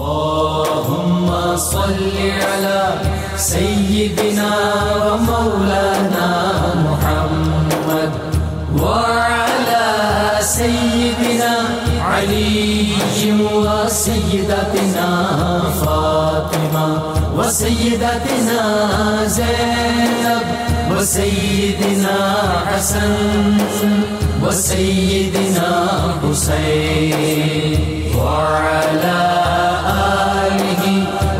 اللهم صل على سيدنا ومولانا محمد وعلى سيدنا علي وسيدتنا فاطمة وسيدتنا زينب وسيدنا حسن وسيدنا حسين وعلى آله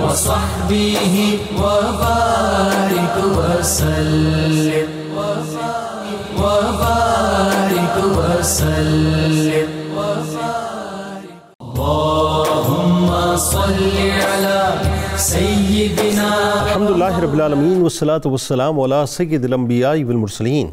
وصحبه وبارك وسلم وبارك وسلم اللهم صل على سيدنا الحمدللہ رب العالمین والصلاة والسلام علی سید الانبیاء والمرسلین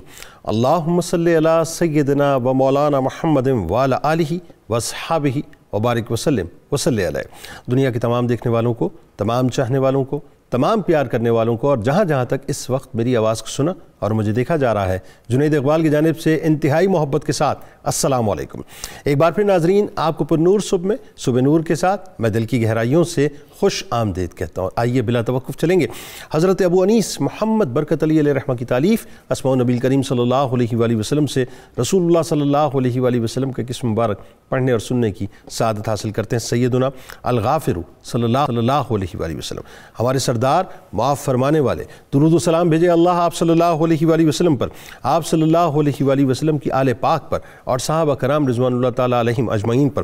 اللہم صلی علی سیدنا و مولانا محمد وعلی آلہ واصحابہ وبارک وسلم وصلی علیہ۔ دنیا کے تمام دیکھنے والوں کو، تمام چاہنے والوں کو، تمام پیار کرنے والوں کو اور جہاں جہاں تک اس وقت میری آواز کو سنا اور مجھے دیکھا جا رہا ہے، جنید اقبال کی جانب سے انتہائی محبت کے ساتھ السلام علیکم۔ ایک بار پھر ناظرین، آپ کو پر نور صبح میں صبح نور کے ساتھ میں دل کی گہرائیوں سے خوش آمدید کہتا ہوں۔ آئیے بلا توقف چلیں گے حضرت ابو انیس محمد برکت علی علیہ رحمہ کی تالیف اسماء نبی کریم صلی اللہ علیہ وآلہ وسلم سے رسول اللہ صلی اللہ علیہ وآلہ وسلم کا قسم مبارک پڑھنے اور سننے کی سعادت حاصل کرتے ہیں۔ سیدنا الغافر صلی اللہ علیہ وآلہ وسلم، ہمارے سردار، معاف فرمانے والے، درود و سلام بھیجے اللہ آپ صلی اللہ علیہ وآلہ وسلم پر، آپ صلی اللہ علیہ وآلہ وسلم کی آل پاک پر اور صحابہ کرام رضوان اللہ تعالیٰ علیہم اجمعین پر۔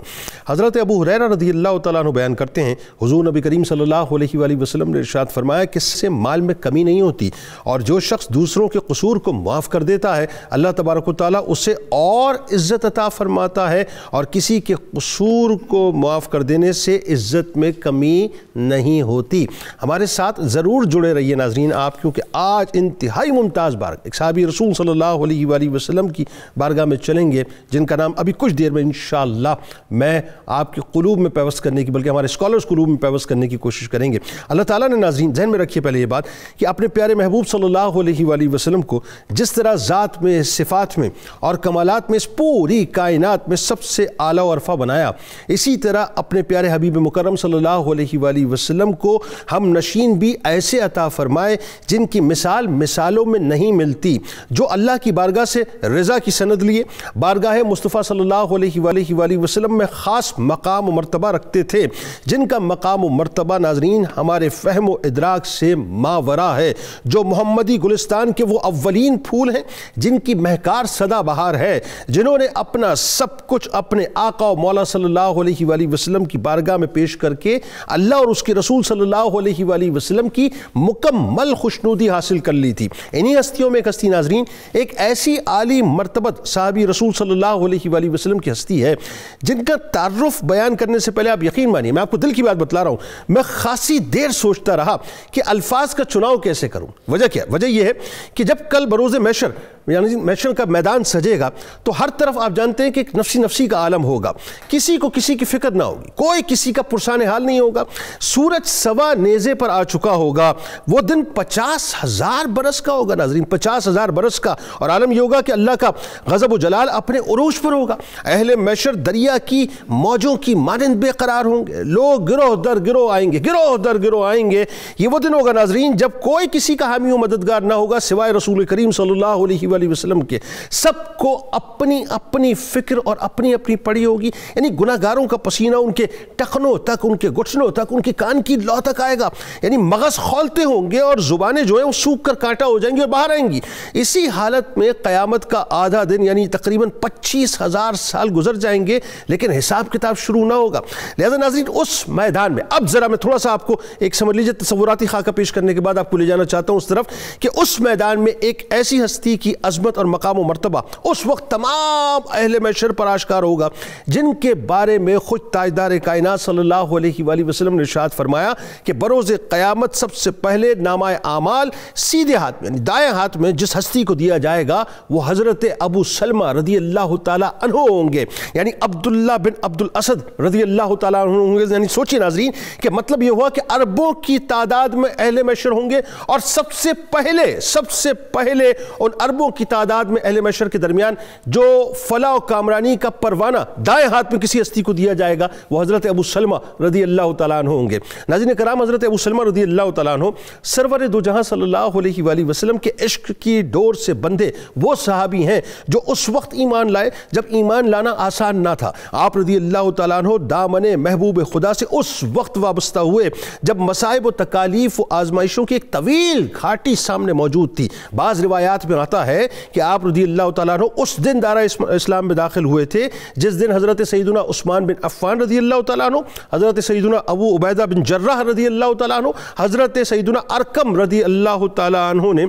حضرت ابو ہریرہ رضی اللہ تعالیٰ عنہ بیان کرتے ہیں، حضور نبی کریم صلی اللہ علیہ وآلہ وسلم نے ارشاد فرمایا کہ اس سے مال میں کمی نہیں ہوتی، اور جو شخص دوسروں کے قصور کو معاف کر دیتا ہے اللہ تبارک و تعالیٰ اسے اور عزت عطا فرماتا ہے، اور کسی کے قصور کو معاف کر دینے سے عزت میں کمی نہیں ہوتی۔ ہمارے ساتھ ضرور جڑے رہیے ناظرین آپ، کیونکہ آج انتہائی ممتاز بارگاہ ایک صحابی رسول صلی اللہ علیہ وآلہ وسلم کی بارگاہ میں چلیں گے، جن کا نام ابھی کچھ دیر میں انشاءاللہ میں آپ کے قلوب میں پیوست کرنے کی، بلکہ ہمارے اسکالرز قلوب میں پیوست کرنے کی کوشش کریں گے۔ اللہ تعالیٰ نے ناظرین ذہن میں رکھیے پہلے یہ بات کہ اپنے پیارے محبوب صلی اللہ علیہ وآلہ وسلم کو جس طرح ذات میں، صفات میں اور کمالات میں اس پوری کائنات میں سب سے اعلیٰ و ارفع بنایا، اسی طرح اپنے پیارے حبیب مکرم صلی اللہ علیہ وآلہ وسلم کو ہم نشین بھی ایسے عطا فرمائے جن کی مثال مثالوں میں نہیں ملتی، جو اللہ کی بارگاہ سے رضا کی سند لیے، بارگاہ مصطفیٰ صلی اللہ علیہ وآلہ وسلم میں خاص مقام و مرتبہ رکھتے تھے، جن کا مقام و مرتبہ ناظرین ہمارے فہم و ادراک سے ماورا ہے، جو محمدی گلستان کے وہ اولین پھول ہیں جن کی مہکار سدا بہار ہے، جنہوں نے اپنا سب کچھ اپنے آقا و مولا صلی اللہ علیہ وآلہ وسلم کی بارگاہ میں پیش کر کے اللہ اور اس کے رسول صلی اللہ علیہ وآلہ وسلم کی مکمل خوشنودی حاصل کر لی تھی۔ انہی ہستیوں میں ایک ہستی ناظرین، ایک ایسی عالی مرتبت صحابی رسول صلی اللہ علیہ وآلہ وسلم کی ہستی ہے جن کا تعارف بیان کرنے سے پہلے آپ یقین مانیے، میں آپ کو دل کی بات بتلا رہا ہوں، میں خاصی دیر سوچتا رہا کہ الفاظ کا چناؤ کیسے کروں۔ وجہ کیا؟ وجہ یہ ہے کہ جب کل بروز محشر یعنی محشر کا میدان سجے گا تو ہر طرف آپ جانتے ہیں کہ ایک نفسی نفسی کا عالم ہوگا، کسی کو کسی کی فکر نہ ہوگی، کوئی کسی کا پرسان حال نہیں ہوگا، سورج سوا نیزے پر آ چکا ہوگا، وہ دن 50,000 برس کا ہوگا ناظرین، 50,000 برس کا، اور عالم یہ ہوگا کہ اللہ کا غضب و جلال اپنے عروج پر ہوگا، اہل محشر دریا کی موجوں کی مانند بے قرار ہوں گے، لوگ گروہ در گروہ آئیں گے، گروہ در گروہ آئیں گے۔ یہ وہ دن ہوگا ناظرین جب کوئی کسی کا حامی و مددگار نہ ہوگا سوائے رسول کریم صلی اللہ علیہ وآلہ وسلم کے، سب کو اپنی اپنی فکر اور اپنی اپنی پڑی ہوگی، یعنی گناہگاروں کا پسینہ ان کے ٹخنوں تک، ان کے گھٹنوں تک، ان کے کان کی لو تک آئے گا، یعنی مغز کھولتے ہوں گے اور زبانیں جو ہیں وہ سوکھ کر کانٹا ہو جائیں گی اور باہر آئیں گی۔ اسی حالت میں قیامت کا آدھا دن یعنی تقریباً 25,000 سال گزر جائیں گے، لیکن حساب کتاب شروع نہ ہوگا۔ لہذا ناظرین اس میدان میں اب ذرا میں تھوڑا سا آپ کو ایک سمجھ لیجیے تصوراتی خاکہ پیش کرنے کے بعد آپ کو لے جانا چاہتا ہوں اس طرف کہ اس میدان میں ایک ایسی ہستی کی عظمت اور مقام و مرتبہ اس وقت تمام اہل محشر پر آشکار ہوگا جن کے بارے میں خود تاجدار کائنات صلی اللہ علیہ وآلہ وسلم نے ارشاد فرمایا کہ بروز قیامت قیامت سب سے پہلے نامہ اعمال سیدھے ہاتھ میں یعنی دائیں ہاتھ میں جس ہستی کو دیا جائے گا وہ حضرت ابو سلمہ رضی اللہ تعالیٰ عنہ ہوں گے، یعنی عبداللہ بن عبد الاسد رضی اللہ تعالیٰ عنہ ہوں گے۔ یعنی سوچیے ناظرین کہ مطلب یہ ہوا کہ اربوں کی تعداد میں اہل محشر ہوں گے، اور سب سے پہلے ان اربوں کی تعداد میں اہل محشر کے درمیان جو فلاح و کامرانی کا پروانہ دائیں ہاتھ میں کسی ہستی کو دیا جائے گا وہ حضرت ابو سلمہ رضی اللہ تعالیٰ عنہ ہوں گے۔ ناظرین کرام، حضرت ابو سلمہ رضی اللہ تعالیٰ عنہ سرور دو جہاں صلی اللہ علیہ وآلہ وسلم کے عشق کی ڈور سے بندھے وہ صحابی ہیں جو اس وقت ایمان لائے جب ایمان لانا آسان نہ تھا۔ آپ رضی اللہ تعالیٰ عنہ دامن محبوب خدا سے اس وقت وابستہ ہوئے جب مصائب و تکالیف و آزمائشوں کی ایک طویل گھاٹی سامنے موجود تھی۔ بعض روایات میں آتا ہے کہ آپ رضی اللہ تعالیٰ عنہ اس دن دارہ اسلام میں داخل ہوئے تھے جس دن حضرت سیدنا عثمان بن عفان رضی اللہ تعالیٰ عنہ، حضرت سیدنا ابو عبیدہ بن جراح رضی اللہ تعالیٰ عنہ، حضرت سیدنا ارقم رضی اللہ تعالیٰ عنہ نے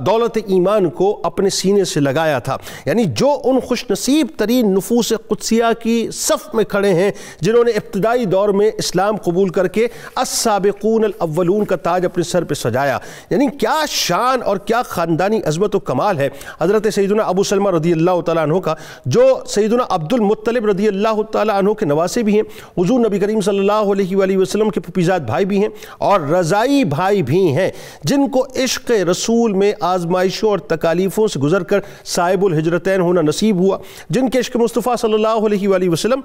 دولت ایمان کو اپنے سینے سے لگایا تھا۔ یعنی جو ان خوش نصیب ترین نفوس قدسیہ کی صف میں کھڑے ہیں جنہوں نے ابتدائی دور میں اسلام قبول کر کے السابقون الاولون کا تاج اپنے سر پہ سجایا، یعنی کیا شان اور کیا خاندانی عظمت و کمال ہے حضرت سیدنا ابو سلمہ رضی اللہ تعالیٰ عنہ کا، جو سیدنا عبد المطلب رضی اللہ تعالیٰ عنہ کے نواسے بھی ہیں، حضور نبی کریم صلی اللہ علیہ وآلہ وسلم کے پھوپھیزاد بھائی بھی ہیں اور رضائی بھائی بھی ہیں، جن کو عشق رسول میں آزمائشوں اور تکالیفوں سے گزر کر صاحب الہجرتین ہونا نصیب ہوا، جن کے عشق مصطفیٰ صلی اللہ علیہ وآلہ وسلم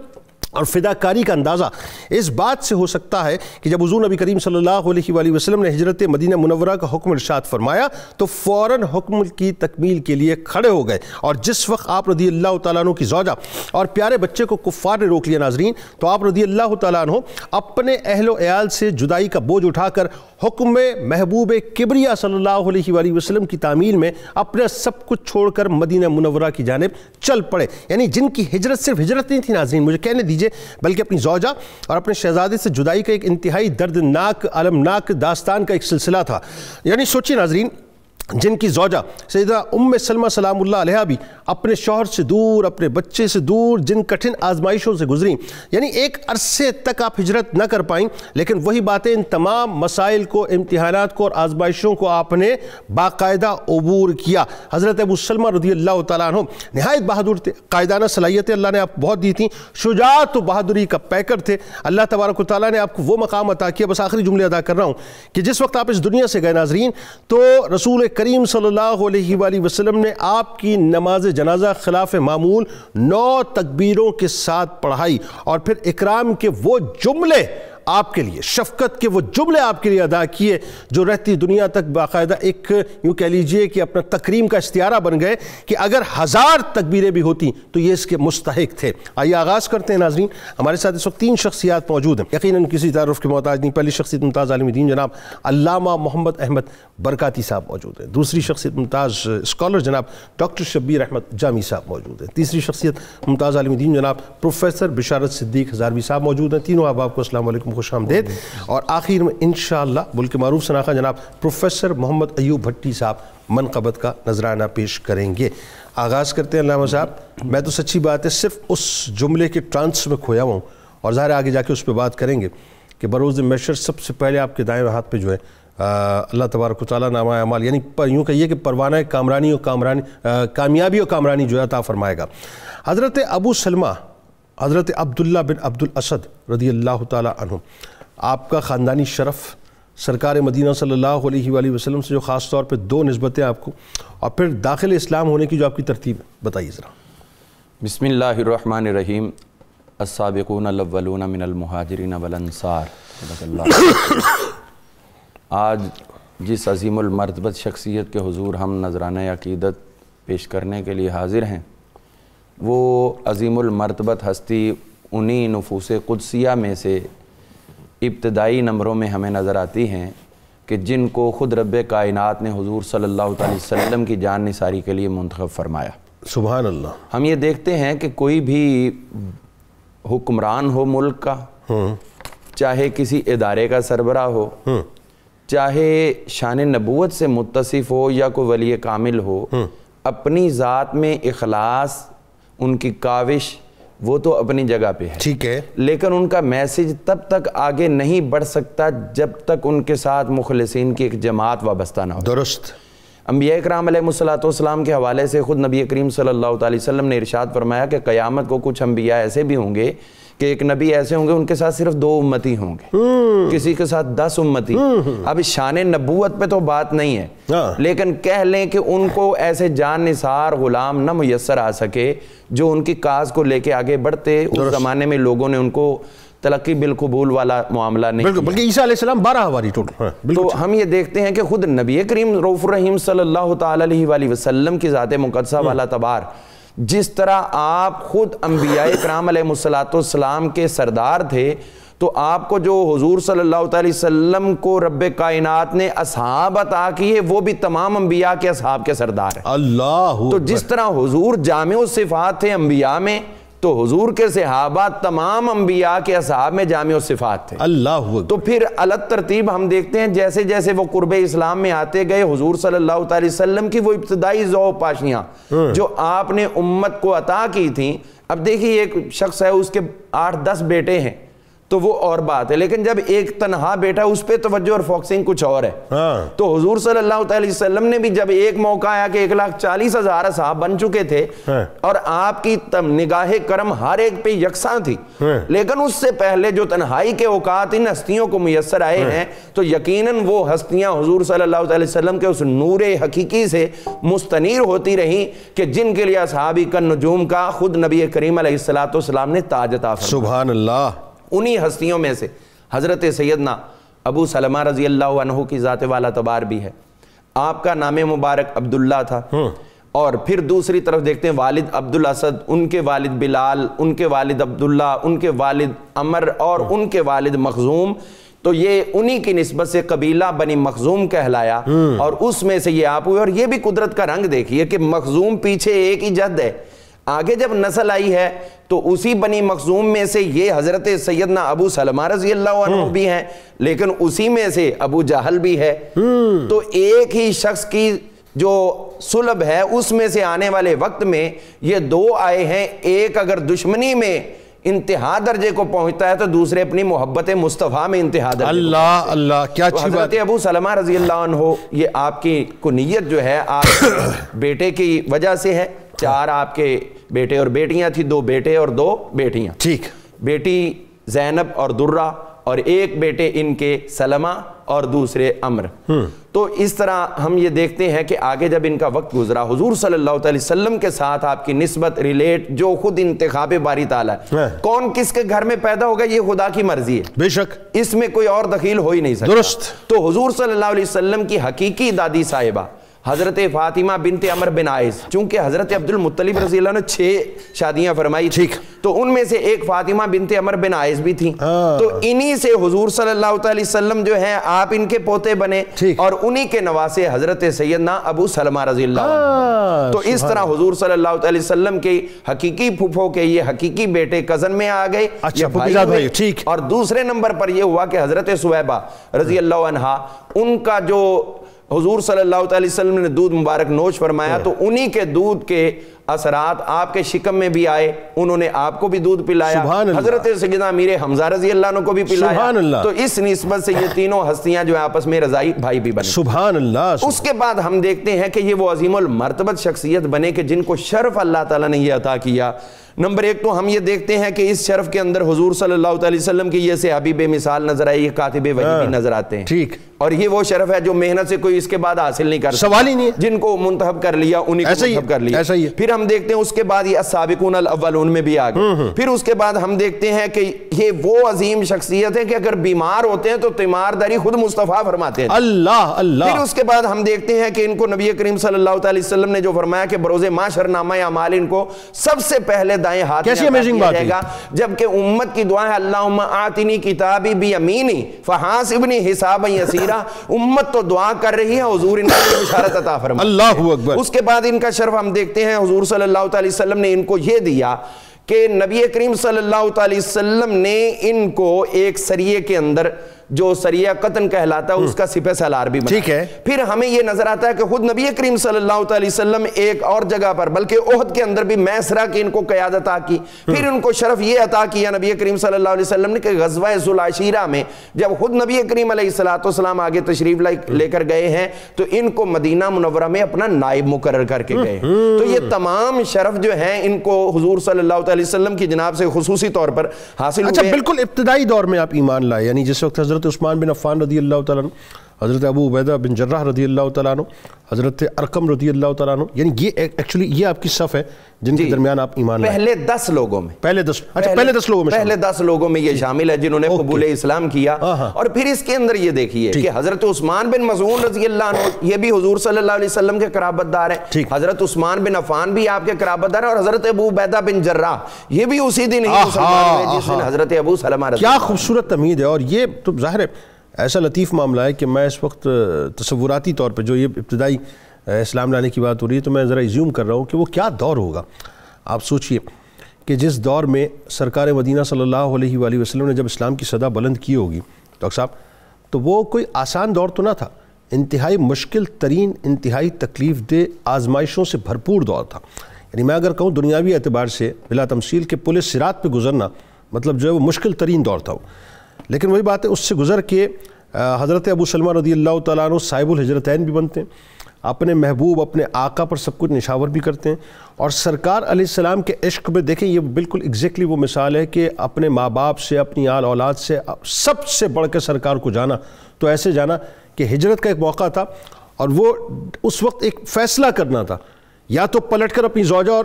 اور فداکاری کا اندازہ اس بات سے ہو سکتا ہے کہ جب حضور نبی کریم صلی اللہ علیہ وآلہ وسلم نے ہجرت مدینہ منورہ کا حکم ارشاد فرمایا تو فوراً حکم کی تکمیل کے لیے کھڑے ہو گئے، اور جس وقت آپ رضی اللہ تعالیٰ عنہ کی زوجہ اور پیارے بچے کو کفار نے روک لیا ناظرین، تو آپ رضی اللہ تعالیٰ عنہ اپنے اہل و عیال سے جدائی کا بوجھ اٹھا کر حکم محبوب کبریا صلی اللہ علیہ وآلہ وسلم کی تعمیل میں اپنے سب کچھ چھوڑ کر مدینہ منورہ کی جانب چل پڑے۔ یعنی جن کی ہجرت صرف ہجرت نہیں تھی ناظرین، مجھے کہنے دیجئے، بلکہ اپنی زوجہ اور اپنے شہزادے سے جدائی کا ایک انتہائی دردناک المناک داستان کا ایک سلسلہ تھا۔ یعنی سوچیے ناظرین، جن کی زوجہ سیدہ ام سلمہ سلام اللہ علیہ بھی اپنے شوہر سے دور، اپنے بچے سے دور، جن کٹھن آزمائشوں سے گزریں، یعنی ایک عرصے تک آپ ہجرت نہ کر پائیں، لیکن وہی باتیں ان تمام مسائل کو، امتحانات کو اور آزمائشوں کو آپ نے باقاعدہ عبور کیا۔ حضرت ابو سلمہ رضی اللہ تعالیٰ عنہ نہایت بہادر تھے، قائدانہ صلاحیتیں اللہ نے آپ بہت دی تھیں، شجاعت و بہادری کا پیکر تھے۔ اللہ تبارک و تعالیٰ نے آپ کو وہ مقام عطا کیا، بس آخری جملے ادا کر رہا ہوں، کہ جس وقت آپ اس دنیا سے گئے ناظرین تو رسول کریم صلی اللہ علیہ وآلہ وسلم نے آپ کی نماز جنازہ خلاف معمول 9 تکبیروں کے ساتھ پڑھائی، اور پھر اکرام کے وہ جملے آپ کے لیے، شفقت کے وہ جملے آپ کے لیے ادا کیے جو رہتی دنیا تک باقاعدہ ایک یوں کہہ لیجئے کہ اپنا تکریم کا استعارہ بن گئے کہ اگر 1000 تکبیریں بھی ہوتی تو یہ اس کے مستحق تھے۔ آئیے آغاز کرتے ہیں ناظرین۔ ہمارے ساتھ اس وقت 3 شخصیات موجود ہیں، یقیناً کسی تعارف کے محتاج نہیں۔ پہلی شخصیت ممتاز عالم دین جناب علامہ محمد احمد برکاتی صاحب موجود ہیں۔ دوسری شخصیت ممتاز اسکالر جناب ڈاکٹر شبیر احمد جامی صاحب موجود ہیں۔ تیسری شخصیت ممتاز عالم دین جناب پروفیسر بشارت صدیق ہزاروی صاحب موجود ہیں۔ تینوں احباب کو السلام علیکم، خوش آمدید۔ اور آخر میں انشاءاللہ ملک معروف شناخت جناب پروفیسر محمد ایوب بھٹی صاحب منقبت کا نذرانہ پیش کریں گے۔ آغاز کرتے ہیں علامہ صاحب۔ میں تو سچی بات ہے صرف اس جملے کے ٹرانس میں کھویا ہوں، اور ظاہر آگے جا کے اس پہ بات کریں گے کہ بروز محشر سب سے پہلے آپ کے دائیں ہاتھ پہ جو ہے اللہ تبارک و تعالیٰ نامہ اعمال، یعنی یوں کہیے کہ پروانہ کامیابی و کامرانی جو ہے عطا فرمائے گا۔ حضرت ابو سلمہ حضرت عبداللہ بن عبد الاسد رضی اللہ تعالیٰ عنہ، آپ کا خاندانی شرف، سرکار مدینہ صلی اللہ علیہ وآلہ وسلم سے جو خاص طور پہ 2 نسبتیں آپ کو، اور پھر داخل اسلام ہونے کی جو آپ کی ترتیب ہے، بتائیے ذرا۔ بسم اللہ الرحمن الرحیم۔ السابقون الاولون من المہاجرین والانصار۔ آج جس عظیم المرتبت شخصیت کے حضور ہم نذرانہ عقیدت پیش کرنے کے لیے حاضر ہیں، وہ عظیم المرتبت ہستی انہی نفوس قدسیہ میں سے ابتدائی نمبروں میں ہمیں نظر آتی ہیں کہ جن کو خود رب کائنات نے حضور صلی اللہ علیہ وسلم کی جان نثاری کے لیے منتخب فرمایا۔ سبحان اللہ۔ ہم یہ دیکھتے ہیں کہ کوئی بھی حکمران ہو ملک کا، چاہے کسی ادارے کا سربراہ ہو، چاہے شان نبوت سے متصف ہو یا کوئی ولی کامل ہو، اپنی ذات میں اخلاص، ان کی کاوش، وہ تو اپنی جگہ پہ ہے، ٹھیک ہے، لیکن ان کا میسج تب تک آگے نہیں بڑھ سکتا جب تک ان کے ساتھ مخلصین کی ایک جماعت وابستہ نہ ہو۔ درست۔ انبیاء اکرام علیہ الصلوۃ کے حوالے سے خود نبی کریم صلی اللہ علیہ وسلم نے ارشاد فرمایا کہ قیامت کو کچھ انبیاء ایسے بھی ہوں گے کہ ایک نبی ایسے ہوں گے ان کے ساتھ صرف 2 امتی ہوں گے، کسی کے ساتھ 10 امتی۔ اب شان نبوت پہ تو بات نہیں ہے، لیکن کہہ لیں کہ ان کو ایسے جان نثار غلام نہ میسر آ سکے جو ان کی کاز کو لے کے آگے بڑھتے۔ اس زمانے میں لوگوں نے ان کو تلقی بالقبول والا معاملہ نہیں کیا، بلکہ عیسیٰ علیہ السلام 12 ہواری ٹوٹل۔ تو ہم یہ دیکھتے ہیں کہ خود نبی کریم رؤوف الرحیم صلی اللہ تعالی علیہ وآلہ وسلم کی ذات مقدسہ والا تبار، جس طرح آپ خود انبیاء اکرام علیہ السلام کے سردار تھے، تو آپ کو جو حضور صلی اللہ علیہ وسلم کو رب کائنات نے اصحاب عطا کیے وہ بھی تمام انبیاء کے اصحاب کے سردار ہیں۔ اللہ، تو جس طرح حضور جامع الصفات تھے انبیاء میں، تو حضور کے صحابہ تمام انبیاء کے اصحاب میں جامع الصفات تھے۔ اللہ، تو پھر الگ ترتیب ہم دیکھتے ہیں جیسے جیسے وہ قرب اسلام میں آتے گئے، حضور صلی اللہ علیہ وسلم کی وہ ابتدائی ذوق پاشیاں جو آپ نے امت کو عطا کی تھیں۔ اب دیکھیے ایک شخص ہے، اس کے 8-10 بیٹے ہیں تو وہ اور بات ہے، لیکن جب ایک تنہا بیٹا اس پہ توجہ اور فوکسنگ کچھ اور ہے۔ تو حضور صلی اللہ علیہ وسلم نے بھی جب ایک موقع آیا کہ 1,40,000 اصحاب بن چکے تھے اور آپ کی نگاہ کرم ہر ایک پہ یکساں تھی، لیکن اس سے پہلے جو تنہائی کے اوقات ان ہستیوں کو میسر آئے ہیں تو یقیناً وہ ہستیاں حضور صلی اللہ علیہ وسلم کے اس نور حقیقی سے مستنیر ہوتی رہیں کہ جن کے لیے اصحابی کا نجوم کا خود نبی کریم علیہ السلام نے تاج عطا فرمایا۔ سبحان اللہ۔ انہی ہستیوں میں سے حضرت سیدنا ابو سلمہ رضی اللہ عنہ کی ذات والا تبار بھی ہے، آپ کا نام مبارک عبداللہ تھا، اور پھر دوسری طرف دیکھتے ہیں والد عبد الاسد، ان کے والد بلال، ان کے والد عبداللہ، ان کے والد عمر اور ان کے والد مخزوم، تو یہ انہی کی نسبت سے قبیلہ بنی مخزوم کہلایا، اور اس میں سے یہ آپ ہوئے۔ اور یہ بھی قدرت کا رنگ دیکھیے کہ مخزوم پیچھے ایک ہی جد ہے، آگے جب نسل آئی ہے تو اسی بنی مخزوم میں سے یہ حضرت سیدنا ابو سلمہ رضی اللہ عنہ بھی ہیں، لیکن اسی میں سے ابو جہل بھی ہے۔ تو ایک ہی شخص کی جو صلب ہے اس میں سے آنے والے وقت میں یہ 2 آئے ہیں، ایک اگر دشمنی میں انتہا درجے کو پہنچتا ہے تو دوسرے اپنی محبت مصطفیٰ میں انتہا درجے۔ اللہ اللہ، کیا اچھی بات۔ حضرت ابو سلمہ رضی اللہ عنہ، یہ آپ کی کنیت جو ہے آپ بیٹے کی وجہ سے ہے، 4 آپ کے بیٹے اور بیٹیاں تھی، 2 بیٹے اور 2 بیٹیاں، ٹھیک، بیٹی زینب اور درہ، اور ایک بیٹے ان کے سلمہ اور دوسرے عمر۔ تو اس طرح ہم یہ دیکھتے ہیں کہ آگے جب ان کا وقت گزرا، حضور صلی اللہ علیہ وسلم کے ساتھ آپ کی نسبت ریلیٹ جو خود انتخاب باری تعالیٰ ہے، کون کس کے گھر میں پیدا ہوگا یہ خدا کی مرضی ہے، بے شک، اس میں کوئی اور دخیل ہو ہی نہیں سکتا۔ درست۔ تو حضور صلی اللہ علیہ وسلم کی حقیقی دادی صاحبہ حضرت فاطمہ بنت عمر بن عائص، چونکہ حضرت عبد المطلب رضی اللہ عنہ 6 شادیاں فرمائی تھی، تو ان میں سے ایک فاطمہ بنت عمر بن عائص بھی تھی، تو انہی سے حضور صلی اللہ علیہ وسلم جو ہے آپ ان کے پوتے بنے، اور انہی کے نواسے حضرت سیدنا ابو سلمہ رضی اللہ عنہ۔ تو اس طرح حضور صلی اللہ علیہ وسلم کے حقیقی پھوپھو کے یہ حقیقی بیٹے کزن میں آ گئے، اور دوسرے نمبر پر یہ ہوا کہ حضرت سویبہ رضی اللہ عنہ، ان کا جو حضور صلی اللہ علیہ وسلم نے دودھ مبارک نوش فرمایا تو انہی کے دودھ کے اثرات آپ کے شکم میں بھی آئے، انہوں نے آپ کو بھی دودھ پلایا، حضرت سیدنا امیر حمزہ رضی اللہ عنہ کو بھی پلایا، تو اس نسبت سے یہ تینوں ہستیاں جو آپس میں رضائی بھائی بھی بنے۔ سبحان اللہ۔ اس کے بعد ہم دیکھتے ہیں کہ یہ وہ عظیم المرتبت شخصیت بنے کہ جن کو شرف اللہ تعالیٰ نے یہ عطا کیا۔ نمبر 1 تو ہم یہ دیکھتے ہیں کہ اس شرف کے اندر حضور صلی اللہ علیہ وسلم کی یہ صحابی بے مثال نظر آئی، یہ کاتب وحی بھی نظر آتے ہیں، ٹھیک، اور یہ وہ شرف ہے جو محنت سے کوئی اس کے بعد حاصل نہیں کر سکتا، سوال ہی نہیں، جن کو منتخب کر لیا انہی کو منتخب کر لیا۔ پھر ہم دیکھتے ہیں اس کے بعد یہ السابقون الاولون میں بھی آگئے، پھر اس کے بعد ہم دیکھتے ہیں کہ یہ وہ عظیم شخصیت ہے کہ اگر بیمار ہوتے ہیں تو تیمارداری خود مصطفیٰ فرماتے ہیں، اللہ اللہ۔ پھر اس کے بعد ہم دیکھتے ہیں کہ ان کو نبی کریم صلی اللہ علیہ وسلم نے جو فرمایا کہ بروز معاشر نامہ اعمال ان کو سب سے پہلے دائیں ہاتھ جائے گا، جبکہ امت کی دعا ہے اللہم آتنی کتابی بیمینی فحاسبنی حسابا یسیرا، امت تو دعا کر رہی ہے حضور ان کو بشارت عطا فرمائے، اللہ اکبر۔ اس کے بعد ان کا شرف ہم دیکھتے ہیں حضور صلی اللہ علیہ وسلم نے ان کو یہ دیا کہ نبی کریم صلی اللہ علیہ وسلم نے ان کو ایک سریے کے اندر جو سریہ قطن کہلاتا ہے اس کا سپہ سالار بھی بنا. ٹھیک ہے. پھر ہمیں یہ نظر آتا ہے کہ خود نبی کریم صلی اللہ علیہ وسلم ایک اور جگہ پر بلکہ احد کے اندر بھی میسرہ کی ان کو قیادت عطا کی. پھر ان کو شرف یہ عطا کیا نبی کریم صلی اللہ علیہ وسلم نے کہ غزوہ ذوالعشیرہ میں جب خود نبی کریم علیہ السلام آگے تشریف لے کر گئے ہیں تو ان کو مدینہ منورہ میں اپنا نائب مقرر کر کے گئے. تو یہ تمام شرف جو ہیں ان کو حضور صلی اللہ علیہ وسلم کی جناب سے خصوصی طور پر حاصل ہوئے. اچھا بالکل ابتدائی دور میں آپ ایمان لائے، یعنی جس وقت حضرت عثمان بن عفان رضی اللہ تعالیٰ عنہ، حضرت ابو عبیدہ بن جراح رضی اللہ تعالیٰ عنہ، حضرت ارقم رضی اللہ تعالیٰ عنہ، یعنی یہ ایکچولی یہ آپ کی صف ہے جن کے درمیان آپ ایمان لائے. پہلے 10 لوگوں میں پہلے 10 لوگوں میں یہ شامل ہے جنہوں نے قبول اسلام کیا. اور پھر اس کے اندر یہ دیکھیے کہ حضرت عثمان بن مظعون رضی اللہ عنہ یہ بھی حضور صلی اللہ علیہ وسلم کے قرابت دار ہیں. حضرت عثمان بن عفان بھی آپ کے قرابت دار ہیں، اور حضرت ابو عبیدہ بن جراح یہ بھی اسی دن ہی مسلمان ہوئے جس دن حضرت ابو سلمہ رضی اللہ. کیا خوبصورت تمہید ہے. اور یہ تو ظاہر ہے ایسا لطیف معاملہ ہے کہ میں اس وقت تصوراتی طور پہ جو یہ ابتدائی اسلام لانے کی بات ہو رہی ہے تو میں ذرا ایزیوم کر رہا ہوں کہ وہ کیا دور ہوگا. آپ سوچئے کہ جس دور میں سرکار مدینہ صلی اللہ علیہ وآلہ وسلم نے جب اسلام کی صدا بلند کی ہوگی ڈاکٹر صاحب، تو وہ کوئی آسان دور تو نہ تھا، انتہائی مشکل ترین، انتہائی تکلیف دہ آزمائشوں سے بھرپور دور تھا. یعنی میں اگر کہوں دنیاوی اعتبار سے بلا تمثیل کہ پل صراط پہ گزرنا مطلب جو ہے وہ مشکل ترین دور تھا. لیکن وہی بات ہے اس سے گزر کے حضرت ابو سلمہ رضی اللہ تعالیٰ عنہ صاحب الہجرتین بھی بنتے ہیں، اپنے محبوب اپنے آقا پر سب کچھ نشاور بھی کرتے ہیں. اور سرکار علیہ السلام کے عشق میں دیکھیں یہ بالکل ایگزیکٹلی وہ مثال ہے کہ اپنے ماں باپ سے، اپنی آل اولاد سے سب سے بڑھ کے سرکار کو جانا. تو ایسے جانا کہ ہجرت کا ایک موقع تھا اور وہ اس وقت ایک فیصلہ کرنا تھا، یا تو پلٹ کر اپنی زوجہ اور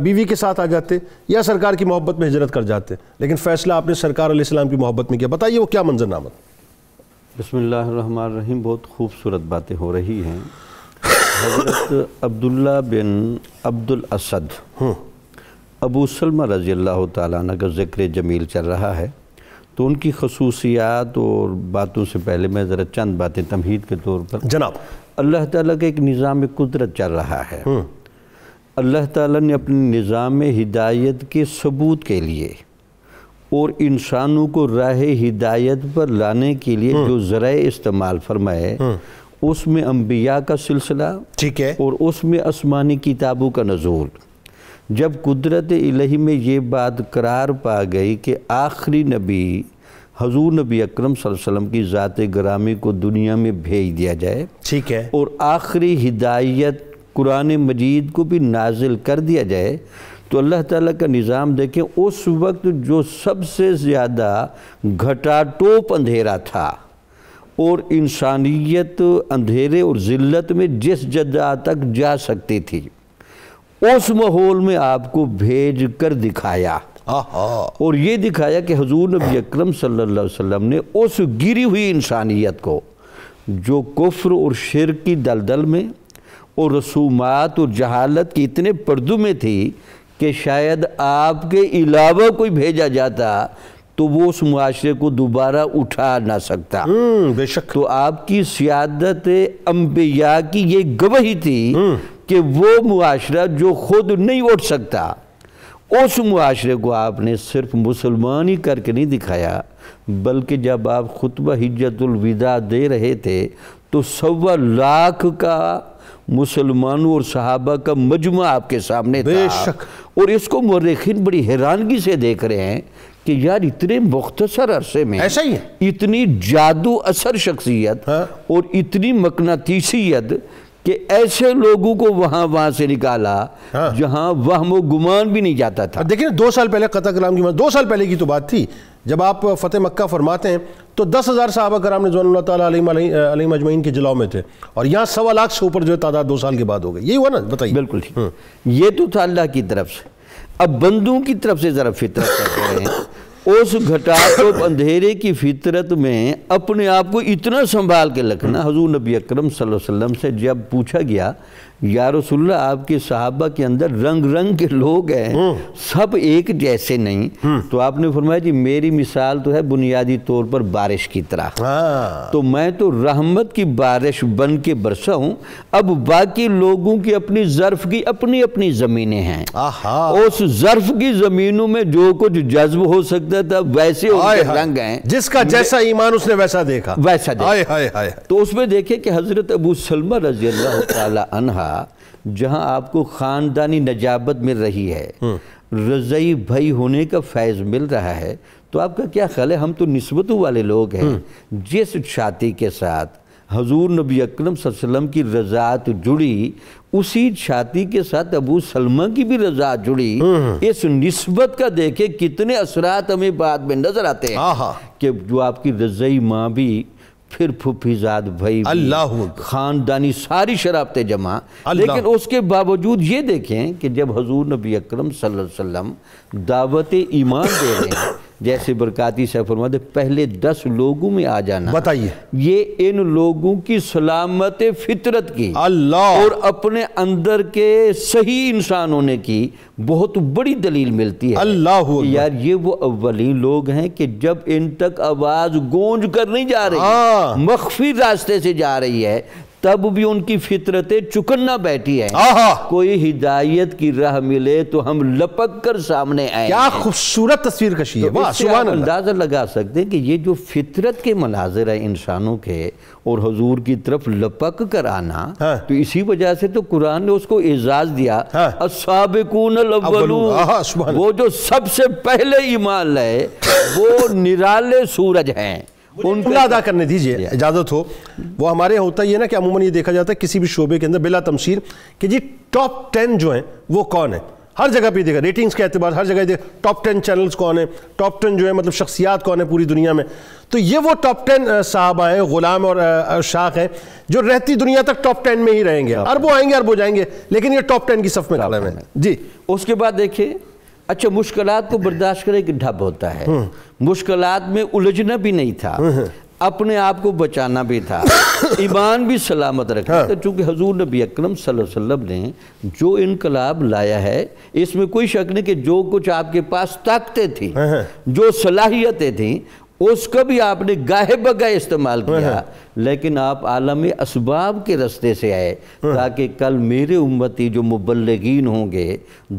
بیوی کے ساتھ آ جاتے یا سرکار کی محبت میں ہجرت کر جاتے. لیکن فیصلہ آپ نے سرکار علیہ السلام کی محبت میں کیا. بتائیے وہ کیا منظرنامہ. بسم اللہ الرحمن الرحیم. بہت خوبصورت باتیں ہو رہی ہیں. حضرت عبداللہ بن عبد الاسد ابو سلمہ رضی اللہ تعالیٰ عنہ کا ذکر جمیل چل رہا ہے، تو ان کی خصوصیات اور باتوں سے پہلے میں ذرا چند باتیں تمہید کے طور پر. جناب اللہ تعالیٰ کا ایک نظام قدرت چل رہا ہے. اللہ تعالیٰ نے اپنے نظام ہدایت کے ثبوت کے لیے اور انسانوں کو راہ ہدایت پر لانے کے لیے جو ذرائع استعمال فرمائے اس میں انبیاء کا سلسلہ، ٹھیک ہے، اور اس میں آسمانی کتابوں کا نزول. جب قدرت الہی میں یہ بات قرار پا گئی کہ آخری نبی حضور نبی اکرم صلی اللہ علیہ وسلم کی ذات گرامی کو دنیا میں بھیج دیا جائے، ٹھیک ہے، اور آخری ہدایت قرآن مجید کو بھی نازل کر دیا جائے، تو اللہ تعالیٰ کا نظام دیکھیں اس وقت جو سب سے زیادہ گھٹا ٹوپ اندھیرا تھا اور انسانیت اندھیرے اور ذلت میں جس جگہ تک جا سکتی تھی اس ماحول میں آپ کو بھیج کر دکھایا. اور یہ دکھایا کہ حضور نبی اکرم صلی اللہ علیہ وسلم نے اس گری ہوئی انسانیت کو جو کفر اور شرک کی دلدل میں اور رسومات اور جہالت کی اتنے پردوں میں تھی کہ شاید آپ کے علاوہ کوئی بھیجا جاتا تو وہ اس معاشرے کو دوبارہ اٹھا نہ سکتا. بے شک. تو آپ کی سیادت انبیاء کی یہ گواہی تھی کہ وہ معاشرہ جو خود نہیں اٹھ سکتا اس معاشرے کو آپ نے صرف مسلمان ہی کر کے نہیں دکھایا، بلکہ جب آپ خطبہ حجت الوداع دے رہے تھے تو 1.25 لاکھ کا مسلمانوں اور صحابہ کا مجمع آپ کے سامنے تھا. بے شک. اور اس کو مورخین بڑی حیرانگی سے دیکھ رہے ہیں کہ یار اتنے مختصر عرصے میں ایسا ہی ہے، اتنی جادو اثر شخصیت اور اتنی مقناطیسیت کہ ایسے لوگوں کو وہاں سے نکالا جہاں وہم و گمان بھی نہیں جاتا تھا. دیکھیں 2 سال پہلے قطع کلام کی 2 سال پہلے کی تو بات تھی جب آپ فتح مکہ فرماتے ہیں تو 10,000 صحابہ کرام رضوان اللہ تعالیٰ علیہم اجمعین کے جلاؤ میں تھے، اور یہاں 1.25 لاکھ سے اوپر جو ہے تعداد 2 سال کے بعد ہو گئی. یہی ہوا نا؟ بتائیے. بالکل ٹھیک. یہ تو تھا اللہ کی طرف سے. اب بندوں کی طرف سے ذرا فطرت کرتے ہیں. اس گھٹا ٹوپ اندھیرے کی فطرت میں اپنے آپ کو اتنا سنبھال کے رکھنا. حضور نبی اکرم صلی اللہ علیہ وسلم سے جب پوچھا گیا یا رسول اللہ آپ کے صحابہ کے اندر رنگ رنگ کے لوگ ہیں، سب ایک جیسے نہیں، تو آپ نے فرمایا جی میری مثال تو ہے بنیادی طور پر بارش کی طرح، تو میں تو رحمت کی بارش بن کے برسا ہوں. اب باقی لوگوں کی اپنی ظرف کی اپنی اپنی زمینیں ہیں، اس ظرف کی زمینوں میں جو کچھ جذب ہو سکتا لگتا تھا ویسے ان کے رنگ ہیں، جس کا جیسا ایمان اس نے ویسا دیکھا، ویسا دیکھا۔ تو اس میں دیکھیں کہ حضرت ابو سلمہ رضی اللہ تعالی عنہ جہاں آپ کو خاندانی نجابت مل رہی ہے، رضعی بھائی ہونے کا فیض مل رہا ہے، تو آپ کا کیا خیال ہے؟ ہم تو نسبتوں والے لوگ ہیں، جس چھاتی کے ساتھ حضور نبی اکرم صلی اللہ علیہ وسلم کی رضاعت جڑی، اسی چھاتی کے ساتھ ابو سلمہ کی بھی رضاعت جڑی۔ اس نسبت کا دیکھیں کتنے اثرات ہمیں بعد میں نظر آتے ہیں کہ جو آپ کی رضعی ماں بھی، پھر پھپھی زاد بھائی بھی، خاندانی ساری شرابتیں جمع، لیکن اس کے باوجود یہ دیکھیں کہ جب حضور نبی اکرم صلی اللہ علیہ وسلم دعوت ایمان دے رہے ہیں، جیسے برکاتی سے فرماتے پہلے 10 لوگوں میں آ جانا، بتائیے یہ ان لوگوں کی سلامت فطرت کی اور اپنے اندر کے صحیح انسان ہونے کی بہت بڑی دلیل ملتی ہے۔ یار یہ وہ اولین لوگ ہیں کہ جب ان تک آواز گونج کر نہیں جا رہی، مخفی راستے سے جا رہی ہے، تب بھی ان کی فطرتیں چکنا بیٹھی ہیں۔ کوئی ہدایت کی راہ ملے تو ہم لپک کر سامنے آئیں۔ کیا خوبصورت تصویر کشی ہے، اس سے آپ اندازہ لگا سکتے ہیں کہ یہ جو فطرت کے مناظر ہیں انسانوں کے، اور حضور کی طرف لپک کر آنا، تو اسی وجہ سے تو قرآن نے اس کو اعزاز دیا، السابقون الاولون، وہ جو سب سے پہلے ایمان لائے وہ نرالے سورج ہیں۔ ان کو ادا کرنے دیجئے، اجازت ہو۔ وہ ہمارے ہوتا ہی ہے نا کہ عموماً یہ دیکھا جاتا ہے کسی بھی شعبے کے اندر بلا تمثیل کہ جی ٹاپ 10 جو ہیں وہ کون ہیں، ہر جگہ پہ دیکھا، ریٹنگز کے اعتبار ہر جگہ دیکھا ٹاپ 10 چینلز کون ہیں، ٹاپ 10 جو ہے مطلب شخصیات کون ہیں پوری دنیا میں۔ تو یہ وہ ٹاپ 10 صحابہ ہیں، غلام اور شاق ہیں، جو رہتی دنیا تک ٹاپ 10 میں ہی رہیں گے، اربوں آئیں گے اربوں جائیں گے، لیکن یہ ٹاپ 10 کی صف میں کھڑے ہیں۔ جی اس کے بعد دیکھیں، اچھا مشکلات کو برداشت کرے کہ ڈھب ہوتا ہے، مشکلات میں الجھنا بھی نہیں تھا، اپنے آپ کو بچانا بھی تھا، ایمان بھی سلامت رکھنا تھا، چونکہ حضور نبی اکرم صلی اللہ علیہ وسلم نے جو انقلاب لایا ہے اس میں کوئی شک نہیں کہ جو کچھ آپ کے پاس طاقتیں تھیں، جو صلاحیتیں تھیں، اس کا بھی آپ نے گاہے بگاہے استعمال کیا، لیکن آپ عالم اسباب کے رستے سے آئے تاکہ کل میرے امتی جو مبلغین ہوں گے،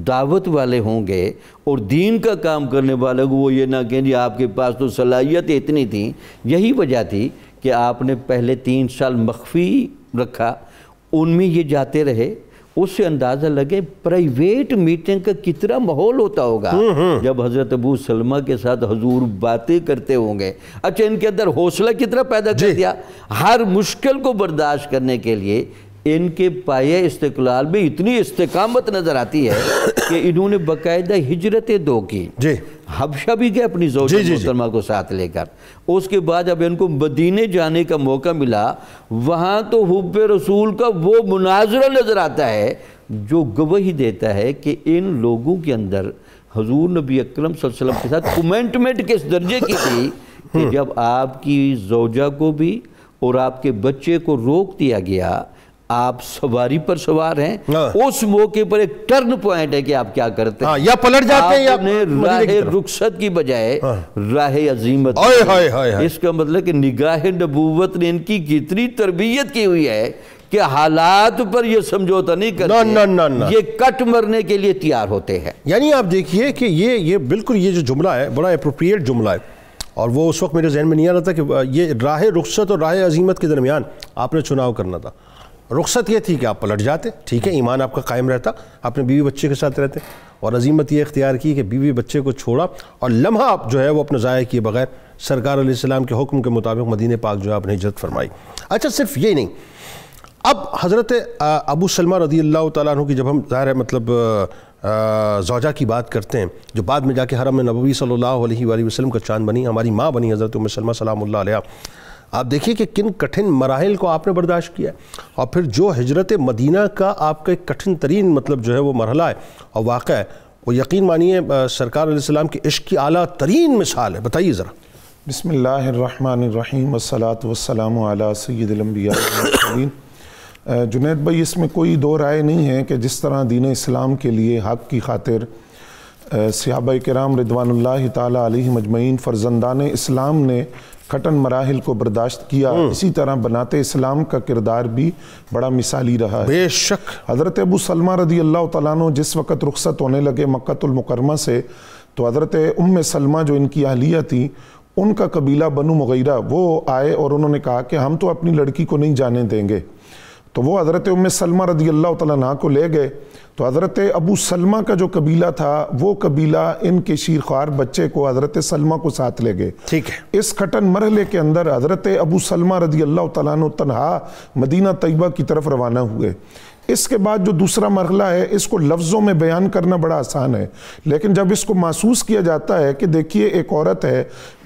دعوت والے ہوں گے اور دین کا کام کرنے والے کو وہ یہ نہ کہیں جی آپ کے پاس تو صلاحیتیں اتنی تھیں۔ یہی وجہ تھی کہ آپ نے پہلے 3 سال مخفی رکھا، ان میں یہ جاتے رہے۔ اس سے اندازہ لگے پرائیویٹ میٹنگ کا کتنا ماحول ہوتا ہوگا جب حضرت ابو سلمہ کے ساتھ حضور باتیں کرتے ہوں گے۔ اچھا ان کے اندر حوصلہ کتنا پیدا کر دیا، ہر مشکل کو برداشت کرنے کے لیے ان کے پایہ استقلال میں اتنی استقامت نظر آتی ہے کہ انہوں نے باقاعدہ ہجرتیں 2 کی، حبشہ بھی گئے اپنی زوجہ محترمہ کو ساتھ لے کر، اس کے بعد جب ان کو مدینے جانے کا موقع ملا، وہاں تو حب رسول کا وہ مناظرہ نظر آتا ہے جو گواہی دیتا ہے کہ ان لوگوں کے اندر حضور نبی اکرم صلی اللہ علیہ وسلم کے ساتھ کمنٹمنٹ کس درجے کی تھی کہ جب آپ کی زوجہ کو بھی اور آپ کے بچے کو روک دیا گیا، آپ سواری پر سوار ہیں، اس موقع پر ایک ٹرن پوائنٹ ہے کہ آپ کیا کرتے ہیں، یا پلٹ جاتے ہیں، آپ نے راہ رخصت کی بجائے راہ عظیمت۔ اس کا مطلب کہ نگاہ نبوت نے ان کی کتنی تربیت کی ہوئی ہے کہ حالات پر یہ سمجھوتا نہیں کرتے، یہ کٹ مرنے کے لیے تیار ہوتے ہیں۔ یعنی آپ دیکھیے کہ یہ بالکل یہ جو جملہ ہے بڑا اپروپریٹ جملہ ہے، اور وہ اس وقت میرے ذہن میں نہیں آ رہا تھا کہ یہ راہ رخصت اور راہ عظیمت کے درمیان آپ نے چناؤ کرنا تھا۔ رخصت یہ تھی کہ آپ پلٹ جاتے، ٹھیک ہے، ایمان آپ کا قائم رہتا، اپنے بیوی بچے کے ساتھ رہتے، اور عظیمت یہ اختیار کی کہ بیوی بچے کو چھوڑا اور لمحہ آپ جو ہے وہ اپنا ضائع کیے بغیر سرکار علیہ السلام کے حکم کے مطابق مدینہ پاک جو ہے آپ نے ہجرت فرمائی۔ اچھا صرف یہی نہیں، اب حضرت ابو سلمہ رضی اللہ تعالیٰ عنہ کی جب ہم ظاہر ہے مطلب زوجہ کی بات کرتے ہیں جو بعد میں جا کے حرم نبوی صلی اللہ علیہ وآلہ وسلم کا چاند بنی، ہماری ماں بنی حضرت ام سلمہ سلام اللہ علیہ، آپ دیکھیے کہ کن کٹھن مراحل کو آپ نے برداشت کیا ہے، اور پھر جو ہجرت مدینہ کا آپ کا ایک کٹھن ترین مطلب جو ہے وہ مرحلہ ہے اور واقعہ ہے، وہ یقین مانیے سرکار علیہ السلام کے عشق کی اعلیٰ ترین مثال ہے۔ بتائیے ذرا۔ بسم اللہ الرحمن الرحیم، والصلاة والسلام علی سید الانبیاء والمرسلین۔ جنید بھائی، اس میں کوئی دو رائے نہیں ہے کہ جس طرح دین اسلام کے لیے حق کی خاطر صحابہ کرام رضوان اللہ تعالی علیہم اجمعین فرزندان اسلام نے کٹن مراحل کو برداشت کیا، اسی طرح بناتے اسلام کا کردار بھی بڑا مثالی رہا ہے۔ بے شک حضرت ابو سلمہ رضی اللہ تعالیٰ عنہ جس وقت رخصت ہونے لگے مکہ المکرمہ سے، تو حضرت ام سلمہ جو ان کی اہلیہ تھی، ان کا قبیلہ بنو مغیرہ، وہ آئے اور انہوں نے کہا کہ ہم تو اپنی لڑکی کو نہیں جانے دیں گے. تو وہ حضرت ام سلمہ رضی اللہ تعالیٰ عنہ کو لے گئے. تو حضرت ابو سلمہ کا جو قبیلہ تھا، وہ قبیلہ ان کے شیرخوار بچے کو حضرت سلمہ کو ساتھ لے گئے. ٹھیک ہے. اس کھٹن مرحلے کے اندر حضرت ابو سلمہ رضی اللہ تعالیٰ عنہ تنہا مدینہ طیبہ کی طرف روانہ ہوئے. اس کے بعد جو دوسرا مرحلہ ہے، اس کو لفظوں میں بیان کرنا بڑا آسان ہے، لیکن جب اس کو محسوس کیا جاتا ہے کہ دیکھیے ایک عورت ہے،